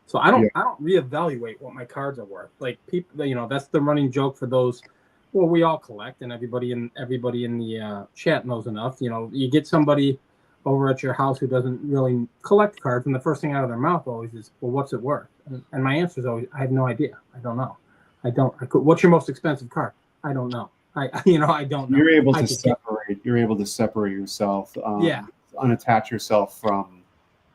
So I don't reevaluate what my cards are worth. Like people, that's the running joke for those. Well, we all collect, and everybody in the chat knows enough. You get somebody over at your house who doesn't really collect cards, and the first thing out of their mouth always is, "Well, what's it worth?" And my answer is always, "I have no idea. I don't know. What's your most expensive card? I don't know. I don't know." You're able to separate. You're able to separate yourself. Unattach yourself from.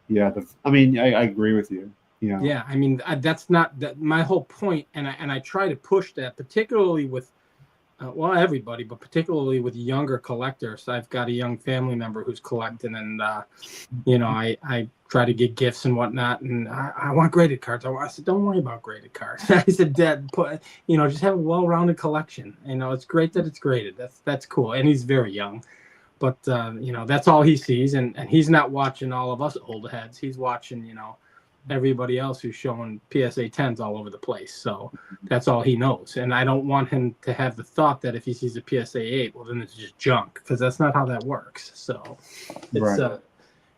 Yeah, I mean, I agree with you. Yeah, I mean, that's not my whole point, and I try to push that, particularly with. Everybody, but particularly with younger collectors. I've got a young family member who's collecting, and I try to get gifts and whatnot, and I want graded cards. I said, don't worry about graded cards. I said, Dad, just have a well-rounded collection. It's great that it's graded. That's cool, and he's very young, but that's all he sees, and he's not watching all of us old heads. He's watching everybody else who's showing PSA 10s all over the place. So that's all he knows. And I don't want him to have the thought that if he sees a PSA 8, well, then it's just junk, because that's not how that works. So it's Right.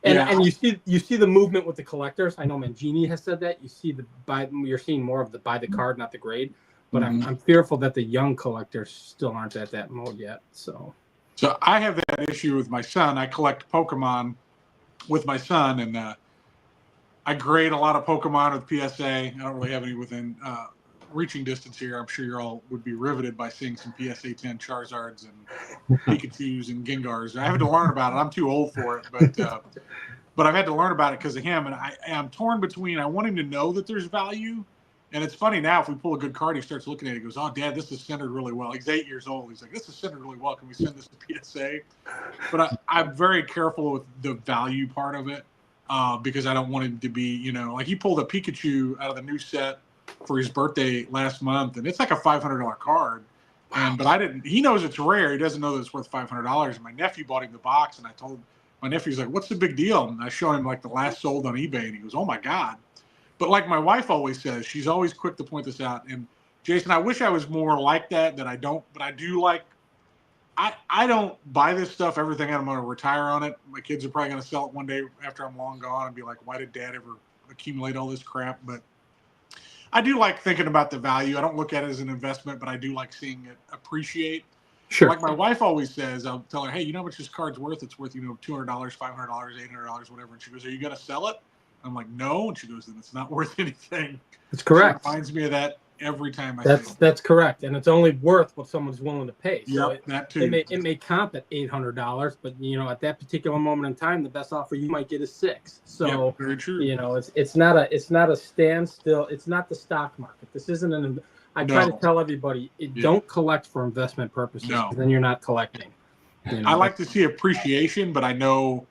and you see the movement with the collectors. I know Mangini has said that. You're seeing more of the buy the card, not the grade. But I'm fearful that the young collectors still aren't at that mode yet. So I have that issue with my son. I collect Pokemon with my son, and I grade a lot of Pokemon with PSA. I don't really have any within reaching distance here. I'm sure you all would be riveted by seeing some PSA 10 Charizards and Pikachus and Gengars. I had to learn about it. I'm too old for it, but I've had to learn about it because of him. And I'm torn between, I want him to know that there's value. And it's funny now, if we pull a good card, he starts looking at it. He goes, "Oh, Dad, this is centered really well." He's 8 years old. He's like, "This is centered really well. Can we send this to PSA?" But I'm very careful with the value part of it. Because I don't want him to be, like he pulled a Pikachu out of the new set for his birthday last month, and it's like a $500 card. But he knows it's rare. He doesn't know that it's worth $500. And my nephew bought him the box, and I told my nephew's like, "What's the big deal?" And I show him like the last sold on eBay, and he goes, "Oh my God." But like my wife always says, she's always quick to point this out. And Jason, I wish I was more like that I don't, but I do like, I don't buy this stuff ever thinking I'm going to retire on it. My kids are probably going to sell it one day after I'm long gone and be like, "Why did Dad ever accumulate all this crap?" But I do like thinking about the value. I don't look at it as an investment, but I do like seeing it appreciate. Sure. Like my wife always says, I'll tell her, "Hey, you know how much this card's worth? It's worth, $200, $500, $800, whatever." And she goes, "Are you going to sell it?" I'm like, no. And she goes, then it's not worth anything. It's correct. She reminds me of that every time I say it. That's correct, and it's only worth what someone's willing to pay. So that too. It may comp at $800, but at that particular moment in time, the best offer you might get is $600. So very true. it's not a standstill. It's not the stock market. This isn't an. I try to tell everybody, don't collect for investment purposes. No. Then you're not collecting. I like to see appreciation, but I know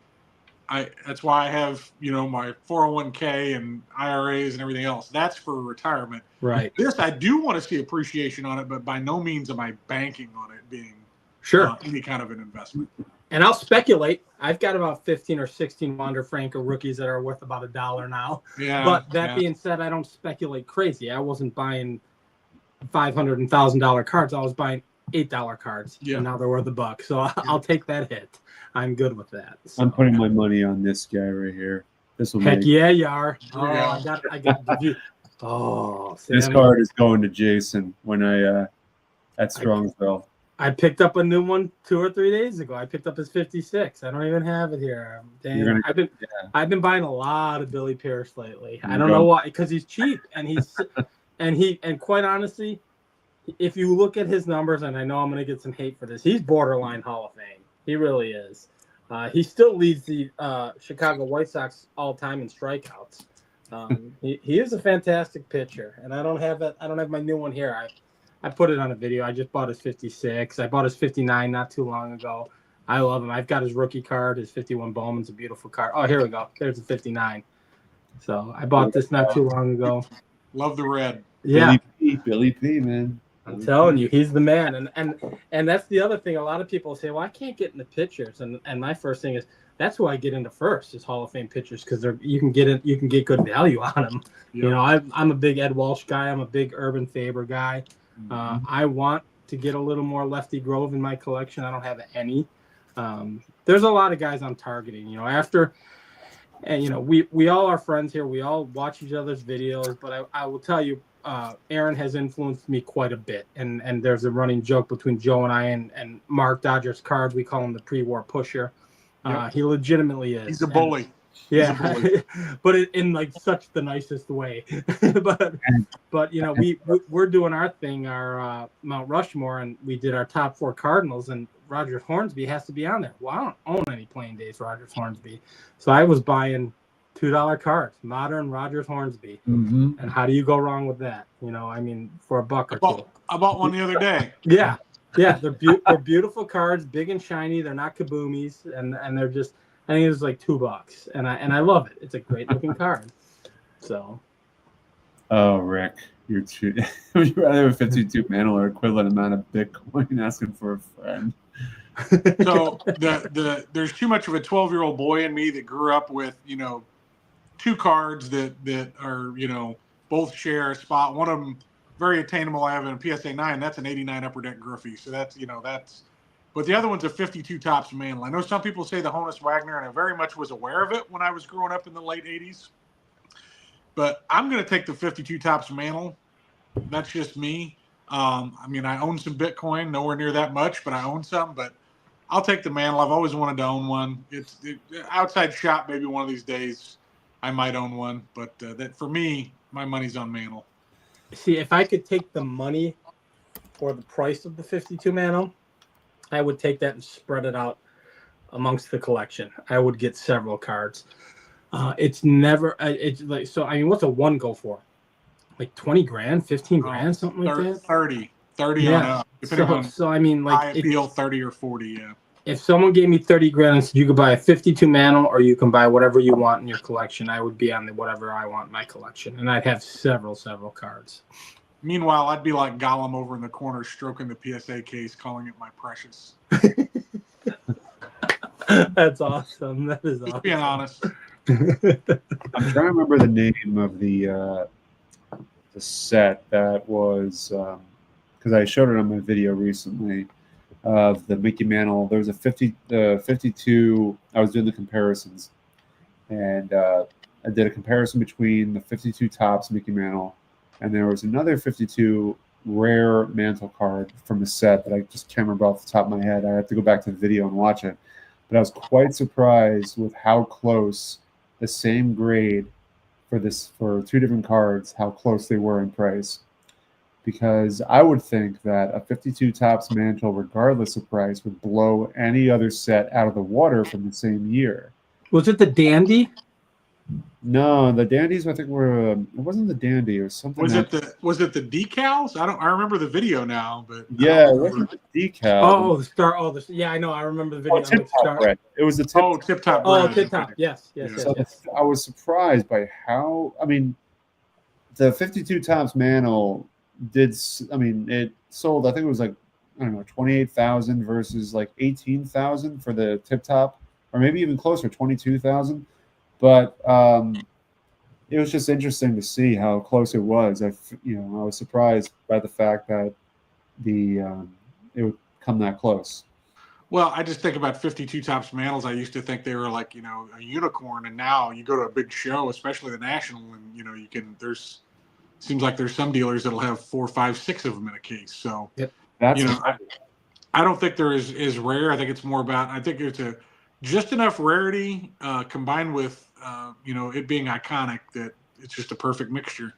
that's why I have, my 401k and IRAs and everything else. That's for retirement. Right. This, I do want to see appreciation on it, but by no means am I banking on it being any kind of an investment. And I'll speculate. I've got about 15 or 16 Wander Franco rookies that are worth about $1 now. Yeah. But that being said, I don't speculate crazy. I wasn't buying $500 and $1,000 cards. I was buying $8 cards. Yeah. And now they're worth $1. So I'll take that hit. I'm good with that. So. I'm putting my money on this guy right here. This will Heck make. Yeah, you are. Oh, I got. This card is going to Jason when at Strongsville. I picked up a new one 2 or 3 days ago. I picked up his 56. I don't even have it here. Damn. I've been buying a lot of Billy Pierce lately. I don't know why, because he's cheap and and quite honestly, if you look at his numbers, and I know I'm going to get some hate for this, he's borderline Hall of Fame. He really is. He still leads the Chicago White Sox all time in strikeouts. He is a fantastic pitcher, and I don't have my new one here. I put it on a video. I just bought his 56. I bought his 59 not too long ago. I love him. I've got his rookie card. His 51 Bowman's a beautiful card. Oh, here we go. There's the 59. So I bought this not too long ago. Love the red. Yeah, Billy P, man. I'm telling you, he's the man. And that's the other thing. A lot of people say, well, I can't get into pitchers. And my first thing is, that's who I get into first is Hall of Fame pitchers, because you can get good value on them. Yep. I'm a big Ed Walsh guy. I'm a big Urban Faber guy. I want to get a little more Lefty Grove in my collection. I don't have any. There's a lot of guys I'm targeting. We all are friends here. We all watch each other's videos. But I will tell you, Aaron has influenced me quite a bit. And there's a running joke between Joe and I and Mark Dodgers Cards. We call him the pre-war pusher. Yep. He legitimately is. He's a bully. Yeah, but in like such the nicest way. but we're doing our thing, our Mount Rushmore, and we did our top 4 Cardinals, and Rogers Hornsby has to be on there. Well, I don't own any playing days Rogers Hornsby, so I was buying $2 cards, modern Rogers Hornsby. Mm-hmm. And how do you go wrong with that? For $1 or $2. I bought one the other day. Yeah, they're beautiful cards, big and shiny. They're not kaboomies, and they're just. I think it was like $2, and I love it. It's a great looking card. So. Oh, Rick, you're too. Would you rather have a 52 mantle or equivalent amount of Bitcoin asking for a friend? So there's too much of a 12-year-old boy in me that grew up with 2 cards that are both share a spot. One of them very attainable. I have in a PSA 9. That's an 89 upper deck Griffey. So that's that's. But the other one's a 52 Topps mantle. I know some people say the Honus Wagner, and I very much was aware of it when I was growing up in the late 80s. But I'm going to take the 52 Topps mantle. That's just me. I own some Bitcoin, nowhere near that much, but I own some. But I'll take the mantle. I've always wanted to own one. It's outside shop. Maybe one of these days I might own one. But that for me, my money's on mantle. See, if I could take the money or the price of the 52 mantle, I would take that and spread it out amongst the collection. I would get several cards. It's never. It's like so. What's a 1 go for? Like 20 grand, 15 grand, something like that. 30 yeah. on. So I feel 30 or 40. Yeah. If someone gave me 30 grand and said you could buy a 52 mantle or you can buy whatever you want in your collection, I would be on the whatever I want in my collection, and I'd have several cards. Meanwhile, I'd be like Gollum over in the corner stroking the PSA case, calling it my precious. That's awesome. That is awesome. Just being honest. I'm trying to remember the name of the set that was because I showed it on my video recently of the Mickey Mantle. There was a 52. I was doing the comparisons, and I did a comparison between the 52 Topps Mickey Mantle. And there was another 52 rare mantle card from a set that I just can't remember off the top of my head. I have to go back to the video and watch it. But I was quite surprised with how close the same grade for two different cards, how close they were in price. Because I would think that a 52 tops mantle, regardless of price, would blow any other set out of the water from the same year. Was it the Dandy? No, the dandies I think were. It wasn't the dandy. It was something. Was it the decals? I remember the video now, but yeah, it wasn't the decal. Oh, the star. Oh, yeah, I know. I remember the video. Tip top bread. It was the tip. Oh, tip top. Oh, tip top. Yes. So I was surprised by how. I mean, the 52 tops mantle did. I mean, it sold. I think it was like, I don't know, 28,000 versus like 18,000 for the tip top, or maybe even closer, 22,000. But it was just interesting to see how close it was. I was surprised by the fact that it would come that close. Well, I just think about 52 tops mantles. I used to think they were like, a unicorn, and now you go to a big show, especially the National, and seems like there's some dealers that'll have 4, 5, 6 of them in a case. So, yep. I don't think they're as rare. I think it's more about, I think it's just enough rarity combined with it being iconic that it's just a perfect mixture.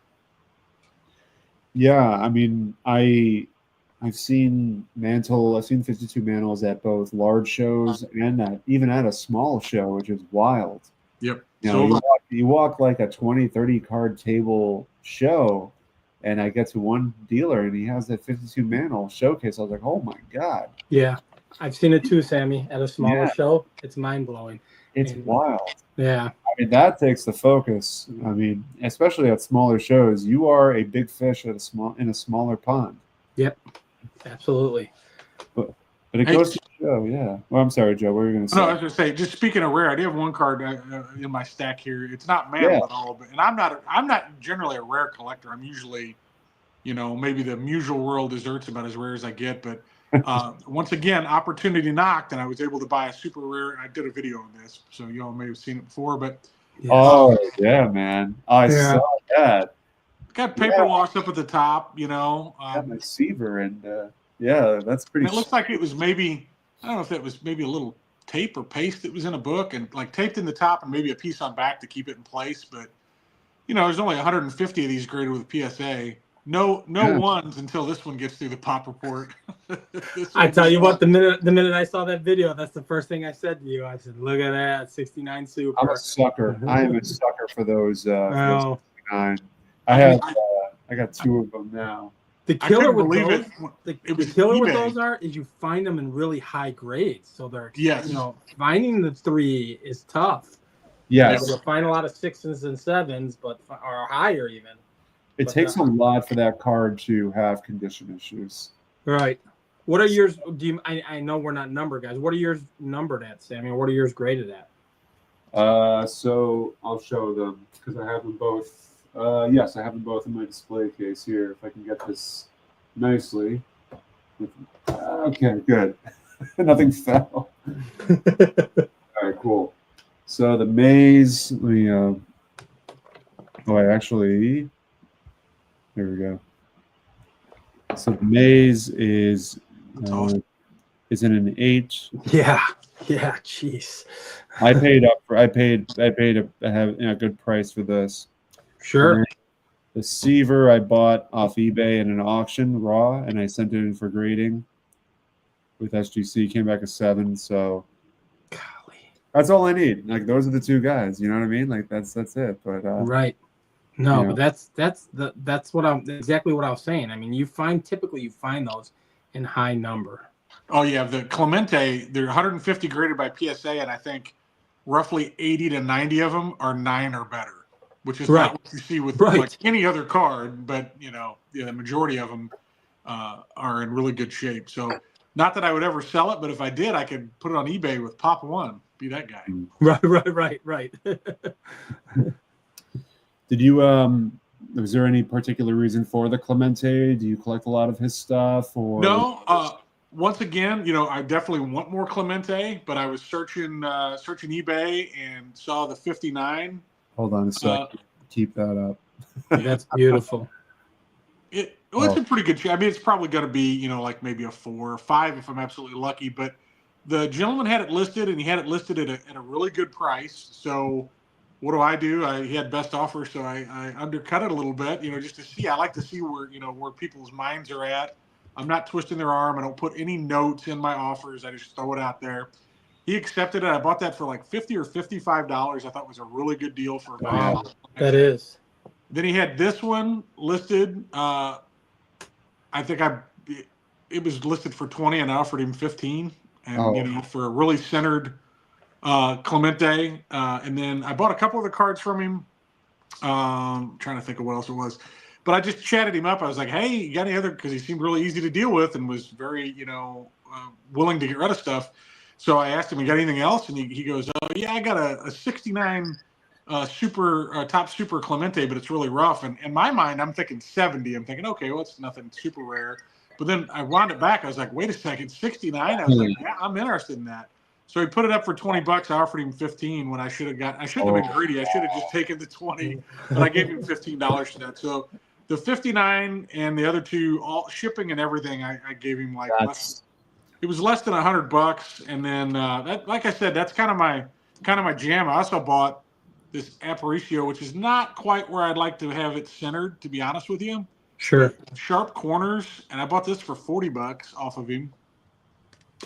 Yeah, I mean, I've seen 52 mantles at both large shows and even at a small show, which is wild. Yep. You walk like a 20, 30 card table show, and I get to one dealer and he has that 52 mantle showcase. I was like, oh my God. Yeah. I've seen it too, Sammy, at a smaller show. It's mind blowing. It's wild. Yeah. I mean, that takes the focus. I mean, especially at smaller shows, you are a big fish in a smaller pond. Yep. Absolutely. But it goes to show, yeah. Well, I'm sorry, Joe. What were you going to say? No, I was going to say, just speaking of rare, I do have one card in my stack here. It's not mantle at all, and I'm not generally a rare collector. I'm usually, maybe the Musial World dessert's about as rare as I get, but once again, opportunity knocked, and I was able to buy a super rare. I did a video on this, so you all may have seen it before. But yeah, man, I saw that. Got paper wash up at the top, my Seaver, and that's pretty. It looks like it was maybe, I don't know if it was maybe a little tape or paste that was in a book and like taped in the top and maybe a piece on back to keep it in place. But there's only 150 of these graded with PSA. No ones until this one gets through the pop report. I tell you what, the minute I saw that video, that's the first thing I said to you. I said, "Look at that, 69 Super." I'm a sucker. I am a sucker for those. 69. I got 2 of them now. The killer with those, the killer with those is you find them in really high grades. So they're finding the 3 is tough. Yes, you'll find a lot of 6s and 7s, but or higher even. It takes a lot for that card to have condition issues. Right. What are yours? I know we're not number guys. What are yours numbered at, Sammy? What are yours graded at? So I'll show them because I have them both. Yes, I have them both in my display case here. If I can get this nicely. Okay, good. Nothing fell. All right, cool. So the maze. There we go. So the maze is in an 8. Yeah. Jeez. I paid a good price for this. Sure. The Seaver I bought off eBay in an auction raw, and I sent it in for grading with SGC. Came back a 7. So golly, that's all I need. Like those are the 2 guys. You know what I mean? Like that's it. But right. No, but that's exactly what I was saying. I mean, typically you find those in high number. Oh yeah, the Clemente, they're 150 graded by PSA, and I think roughly 80 to 90 of them are 9 or better, which is not what you see with like any other card. But the majority of them are in really good shape. So not that I would ever sell it, but if I did, I could put it on eBay with Pop One. Be that guy. Right. Did you was there any particular reason for the Clemente? Do you collect a lot of his stuff or no? Once again, I definitely want more Clemente, but I was searching eBay and saw the 59. Hold on a sec. Keep that up. That's beautiful. It's in pretty good shape. I mean, it's probably going to be, like maybe a 4 or 5 if I'm absolutely lucky. But the gentleman had it listed, and he had it listed at a really good price. So what do? He had best offer, so I undercut it a little bit, just to see. I like to see where people's minds are at. I'm not twisting their arm. I don't put any notes in my offers. I just throw it out there. He accepted it. I bought that for like $50 or $55. I thought was a really good deal for a wow. That is. Then he had this one listed. I think it was listed for 20, and I offered him 15, and for a really centered Clemente. And then I bought a couple of the cards from him. Trying to think of what else it was, but I just chatted him up. I was like, "Hey, you got any other?" Because he seemed really easy to deal with and was very, willing to get rid of stuff. So I asked him, "You got anything else?" And he goes, "Oh yeah, I got a '69 top super Clemente, but it's really rough." And in my mind, I'm thinking 70. I'm thinking, okay, well, it's nothing super rare. But then I wound it back. I was like, wait a second, 69. I was like, yeah, I'm interested in that. So he put it up for $20. I offered him 15 when I shouldn't have been greedy. I should have just taken the 20, but I gave him $15 for that. So the 59 and the other two, all shipping and everything, I gave him like it was less than $100. And then that, like I said, that's kind of my jam. I also bought this Aparicio, which is not quite where I'd like to have it centered, to be honest with you. Sure. Sharp corners, and I bought this for $40 off of him.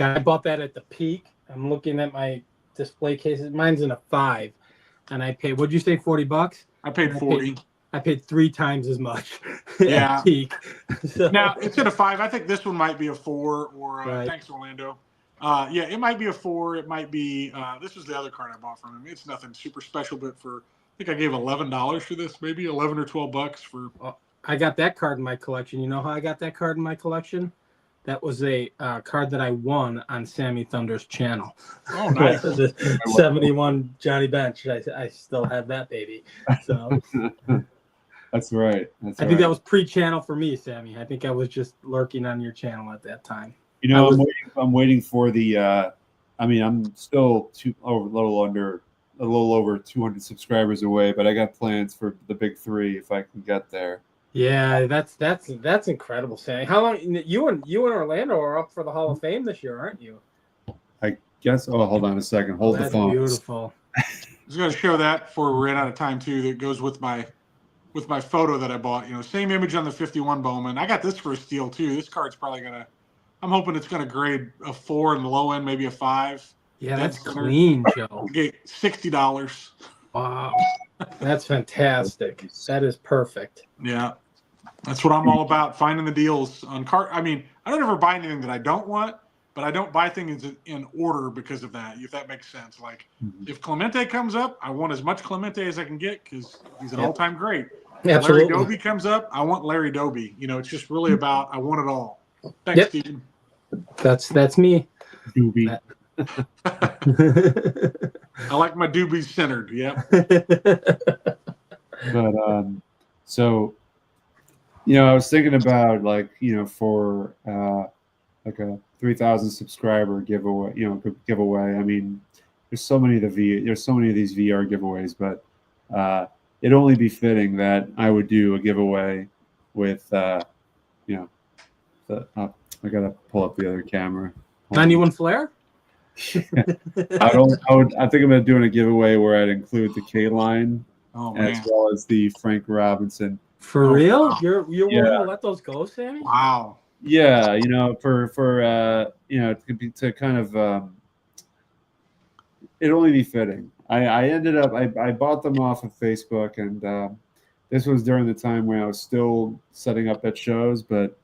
I bought that at the peak. I'm looking at my display cases. Mine's in a 5, and I paid. What'd you say? $40? I paid 40. I paid 3 times as much. Yeah. At peak. So, now it's at a 5. I think this one might be a 4. Or right. Thanks, Orlando. Yeah, it might be a 4. It might be. This was the other card I bought from him. It's nothing super special, but I think I gave $11 for this, maybe $11 or $12 for. I got that card in my collection. You know how I got that card in my collection? That was a card that I won on Sammy Thunder's channel. Oh, nice. The 71 Johnny Bench. I still have that baby. So that's right. I think that was pre-channel for me, Sammy. I think I was just lurking on your channel at that time. I'm waiting for the. I'm still a little over 200 subscribers away, but I got plans for the big 3 if I can get there. Yeah, that's incredible, Sammy. How long you and Orlando are up for the Hall of Fame this year, aren't you? I guess. Oh, hold on a second. Hold the phone. Beautiful. I was going to show that before we ran out of time too. That goes with my photo that I bought. Same image on the 51 Bowman. I got this for a steal too. This card's probably gonna. I'm hoping it's gonna grade a 4 in the low end, maybe a 5. Yeah, that's clean, Joe. $60. Wow, that's fantastic. That is perfect. Yeah. That's what I'm all about, finding the deals on card. I don't ever buy anything that I don't want, but I don't buy things in order because of that, if that makes sense. Like, if Clemente comes up, I want as much Clemente as I can get because he's an all-time great. Absolutely. Larry Doby comes up, I want Larry Doby. It's just really about I want it all. Thanks, Stephen. That's me. Doby. I like my doobies centered, yeah. But so I was thinking about for like a 3,000 subscriber giveaway, there's so many of these VR giveaways, but it'd only be fitting that I would do a giveaway with I gotta pull up the other camera. 91 Flare? I think about doing a giveaway where I'd include the K line as well as the Frank Robinson. For real? You're willing to let those go, Sammy? Wow. Yeah, to kind of it'd only be fitting. I ended up I bought them off of Facebook, and this was during the time when I was still setting up at shows, but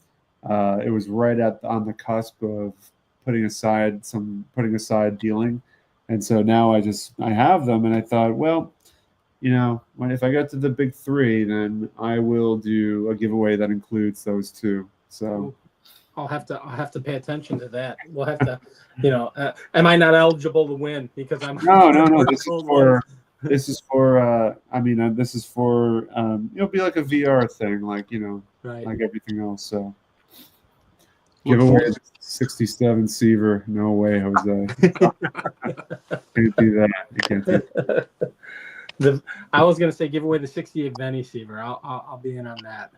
it was right on the cusp of putting aside dealing, and so now I have them, and I thought, well, if I get to the big 3, then I will do a giveaway that includes those 2. So I'll have to pay attention to that. We'll have to, am I not eligible to win because I'm no. This is for it'll be like a VR thing, right. like everything else. So giveaway 67 Seaver. No way, Jose. Can't do that. You can't do that. I was gonna say give away the 68 Benny Seaver. I'll be in on that,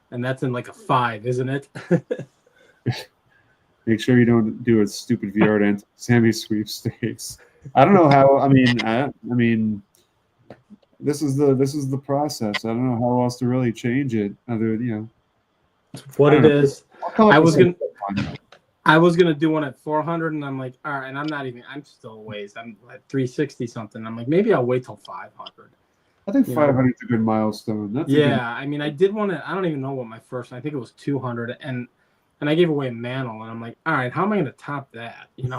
and that's in like a 5, isn't it? Make sure you don't do a stupid VR to Sammy sweepstakes. I don't know how. this is the process. I don't know how else to really change it other, what it is. I was gonna do one at 400, and I'm like, all right, and I'm still ways. I'm at 360 something. I'm like, maybe I'll wait till 500. I think 500 is a good milestone. That's I mean, I did want to. I don't even know what my first. I think it was 200, and I gave away a mantle, and I'm like, all right, how am I going to top that? And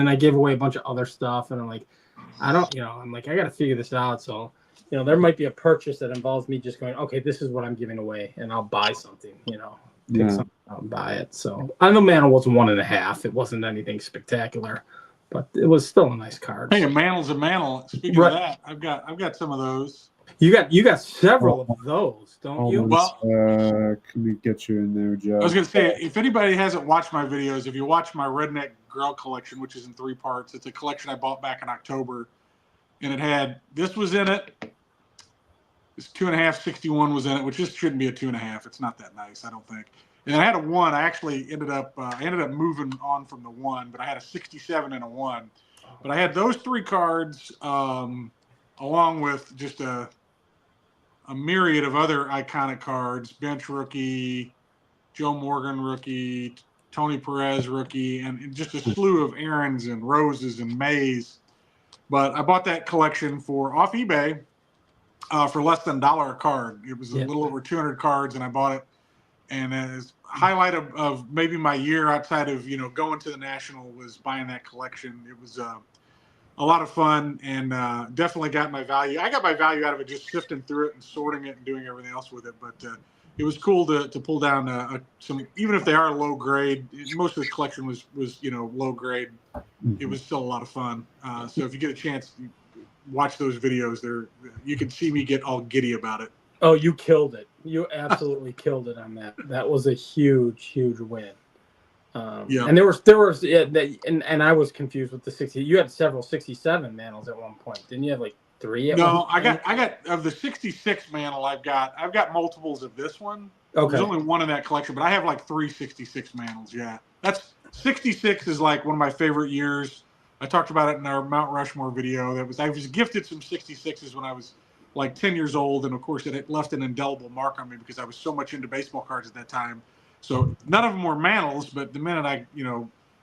then I gave away a bunch of other stuff, and I'm like, I'm like, I got to figure this out. So, there might be a purchase that involves me just going, okay, this is what I'm giving away, and I'll buy something, pick something out and buy it. So I know mantle was 1.5. It wasn't anything spectacular, but it was still a nice card. Hey, a mantle's a mantle. Speaking of that, I've got some of those. You got several of those, don't you? Well, can we get you in there, Joe? I was going to say, if anybody hasn't watched my videos, if you watch my Redneck Grill collection, which is in 3 parts, it's a collection I bought back in October, and it had this was in it. This 2.5 61 was in it, which just shouldn't be a 2.5. It's not that nice, I don't think. And I had a 1. I actually ended up moving on from the 1, but I had a 67 and a 1. But I had those 3 cards along with just a myriad of other iconic cards: bench rookie, Joe Morgan rookie, Tony Perez rookie, and just a slew of Aarons and Roses and Mays. But I bought that collection off eBay for less than $1 a card. It was a little over 200 cards, and I bought it. And as a highlight of maybe my year outside of going to the National was buying that collection. It was a lot of fun, and definitely got my value. I got my value out of it just sifting through it and sorting it and doing everything else with it. But it was cool to pull down some, even if they are low grade. Most of the collection was low grade. It was still a lot of fun. So if you get a chance, watch those videos. You can see me get all giddy about it. Oh, you killed it! You absolutely killed it on that. That was a huge win. And there was and I was confused with the 60. You had several 67 mantles at one point, didn't you? Have like 3 at No, one point? I got of the 66 mantle. I've got multiples of this one. Okay. There's only 1 in that collection, but I have like 3 66 mantles. Yeah, that's 66 is like one of my favorite years. I talked about it in our Mount Rushmore video. I was gifted some 66s when I was like 10 years old, and of course it left an indelible mark on me because I was so much into baseball cards at that time. So none of them were mantles, but the minute I,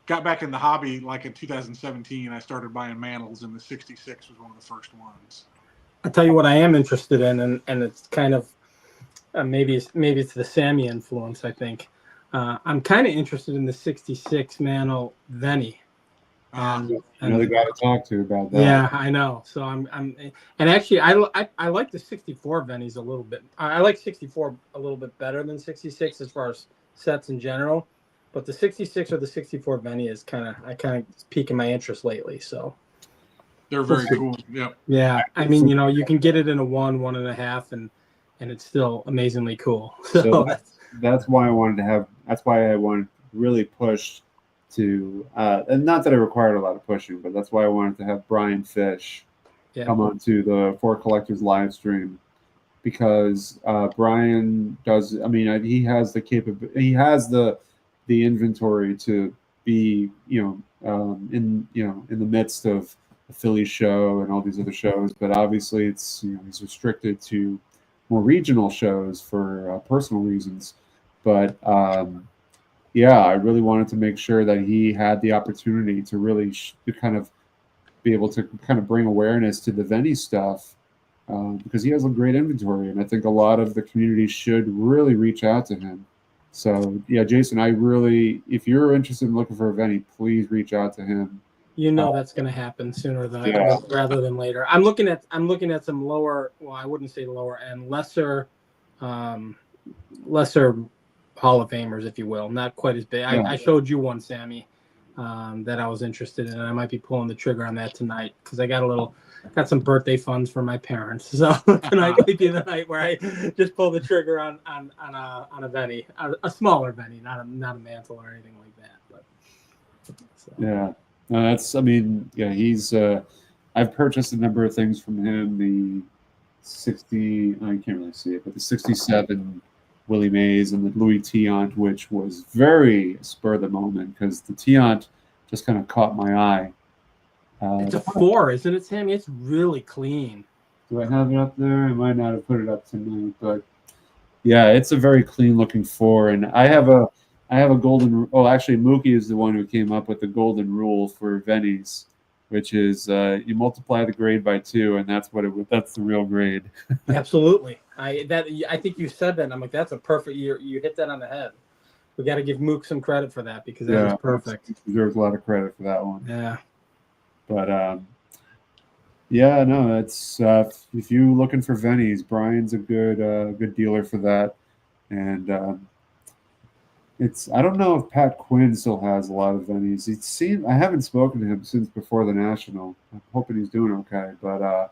got back in the hobby, like in 2017, I started buying mantles, and the 66 was one of the first ones. I'll tell you what I am interested in, and it's kind of maybe it's the Sammy influence. I think I'm kind of interested in the 66 mantle Venny. Another guy to talk to about that. Yeah, I know. So and actually I like the 64 Vennies a little bit. I like 64 a little bit better than 66 as far as sets in general, but the 66 or the 64 Venny is kind of piquing my interest lately. So they're very cool. Yeah. I mean, you can get it in a 1, 1.5, and it's still amazingly cool. So that's why I wanted to really push to and not that it required a lot of pushing, but that's why I wanted to have Brian Fish come on to the For Collectors live stream, because Brian does. I mean, he has the he has the inventory to be in the midst of the Philly show and all these other shows, but obviously it's he's restricted to more regional shows for personal reasons. But I really wanted to make sure that he had the opportunity to really to kind of be able to kind of bring awareness to the Venny stuff, because he has a great inventory, and I think a lot of the community should really reach out to him. So Jason, if you're interested in looking for a Venny, please reach out to him. That's going to happen sooner rather than later. I'm looking at some lower. Well, I wouldn't say lower end, lesser Hall of Famers, if you will, not quite as big. I showed you one, Sammy, that I was interested in, and I might be pulling the trigger on that tonight because I got some birthday funds for my parents. So tonight might be the night where I just pull the trigger on a Venny, a smaller Venny, not a mantle or anything like that. But he's. I've purchased a number of things from him. The 60, I can't really see it, but the 67 Willie Mays and the Louis Tiant, which was very spur of the moment because the Tiant just kind of caught my eye. It's a 4, isn't it, Sammy? It's really clean. Do I have it up there? I might not have put it up tonight, but yeah, it's a very clean looking 4. And I have a golden. Oh, actually, Mookie is the one who came up with the golden rule for Vennies, which is you multiply the grade by 2, and that's that's the real grade. Absolutely. I think you said that. And I'm like, that's a perfect. You hit that on the head. We got to give Mook some credit for that because that was perfect. He deserves a lot of credit for that one. Yeah. But yeah, no, it's if you're looking for Vennies, Brian's a good dealer for that, and I don't know if Pat Quinn still has a lot of Vennies. I haven't spoken to him since before the National. I'm hoping he's doing okay, but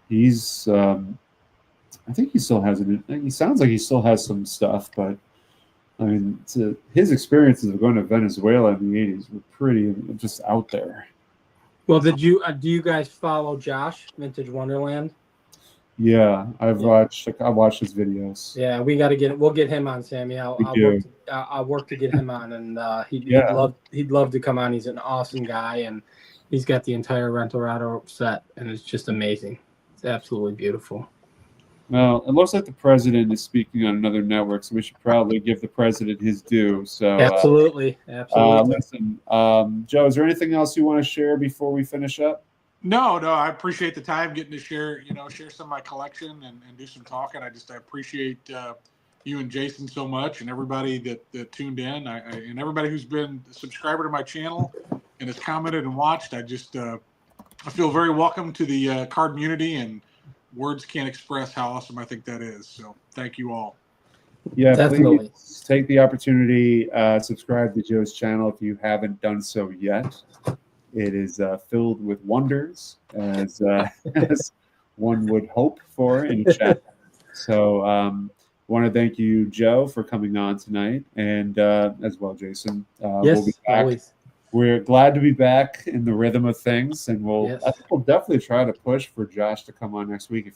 he's I think he still has it. He sounds like he still has some stuff, but I mean, his experiences of going to Venezuela in the '80s were pretty just out there. Well, do you guys follow Josh, Vintage Wonderland? Yeah, I've watched his videos. Yeah, we'll get him on, Sammy. I'll work to get him on, and he'd love to come on. He's an awesome guy, and he's got the entire Rentorado set, and it's just amazing. It's absolutely beautiful. Well, it looks like the president is speaking on another network, so we should probably give the president his due. So absolutely. Listen, Joe, is there anything else you want to share before we finish up? No, I appreciate the time getting to share some of my collection and do some talking. I appreciate you and Jason so much, and everybody that tuned in, and everybody who's been a subscriber to my channel and has commented and watched. I feel very welcome to the card community, and words can't express how awesome I think that is. So thank you all. Yeah, definitely. Please take the opportunity, subscribe to Joe's channel if you haven't done so yet. It is filled with wonders, as one would hope for in chat. So want to thank you, Joe, for coming on tonight, and as well, Jason. Yes, we'll be back. always. We're glad to be back in the rhythm of things, and I think we'll definitely try to push for Josh to come on next week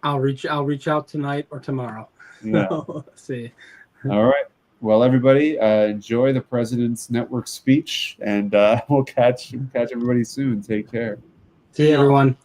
I'll reach out tonight or tomorrow. Yeah. See. All right. Well, everybody, enjoy the President's Network speech, and we'll catch everybody soon. Take care. See you, everyone.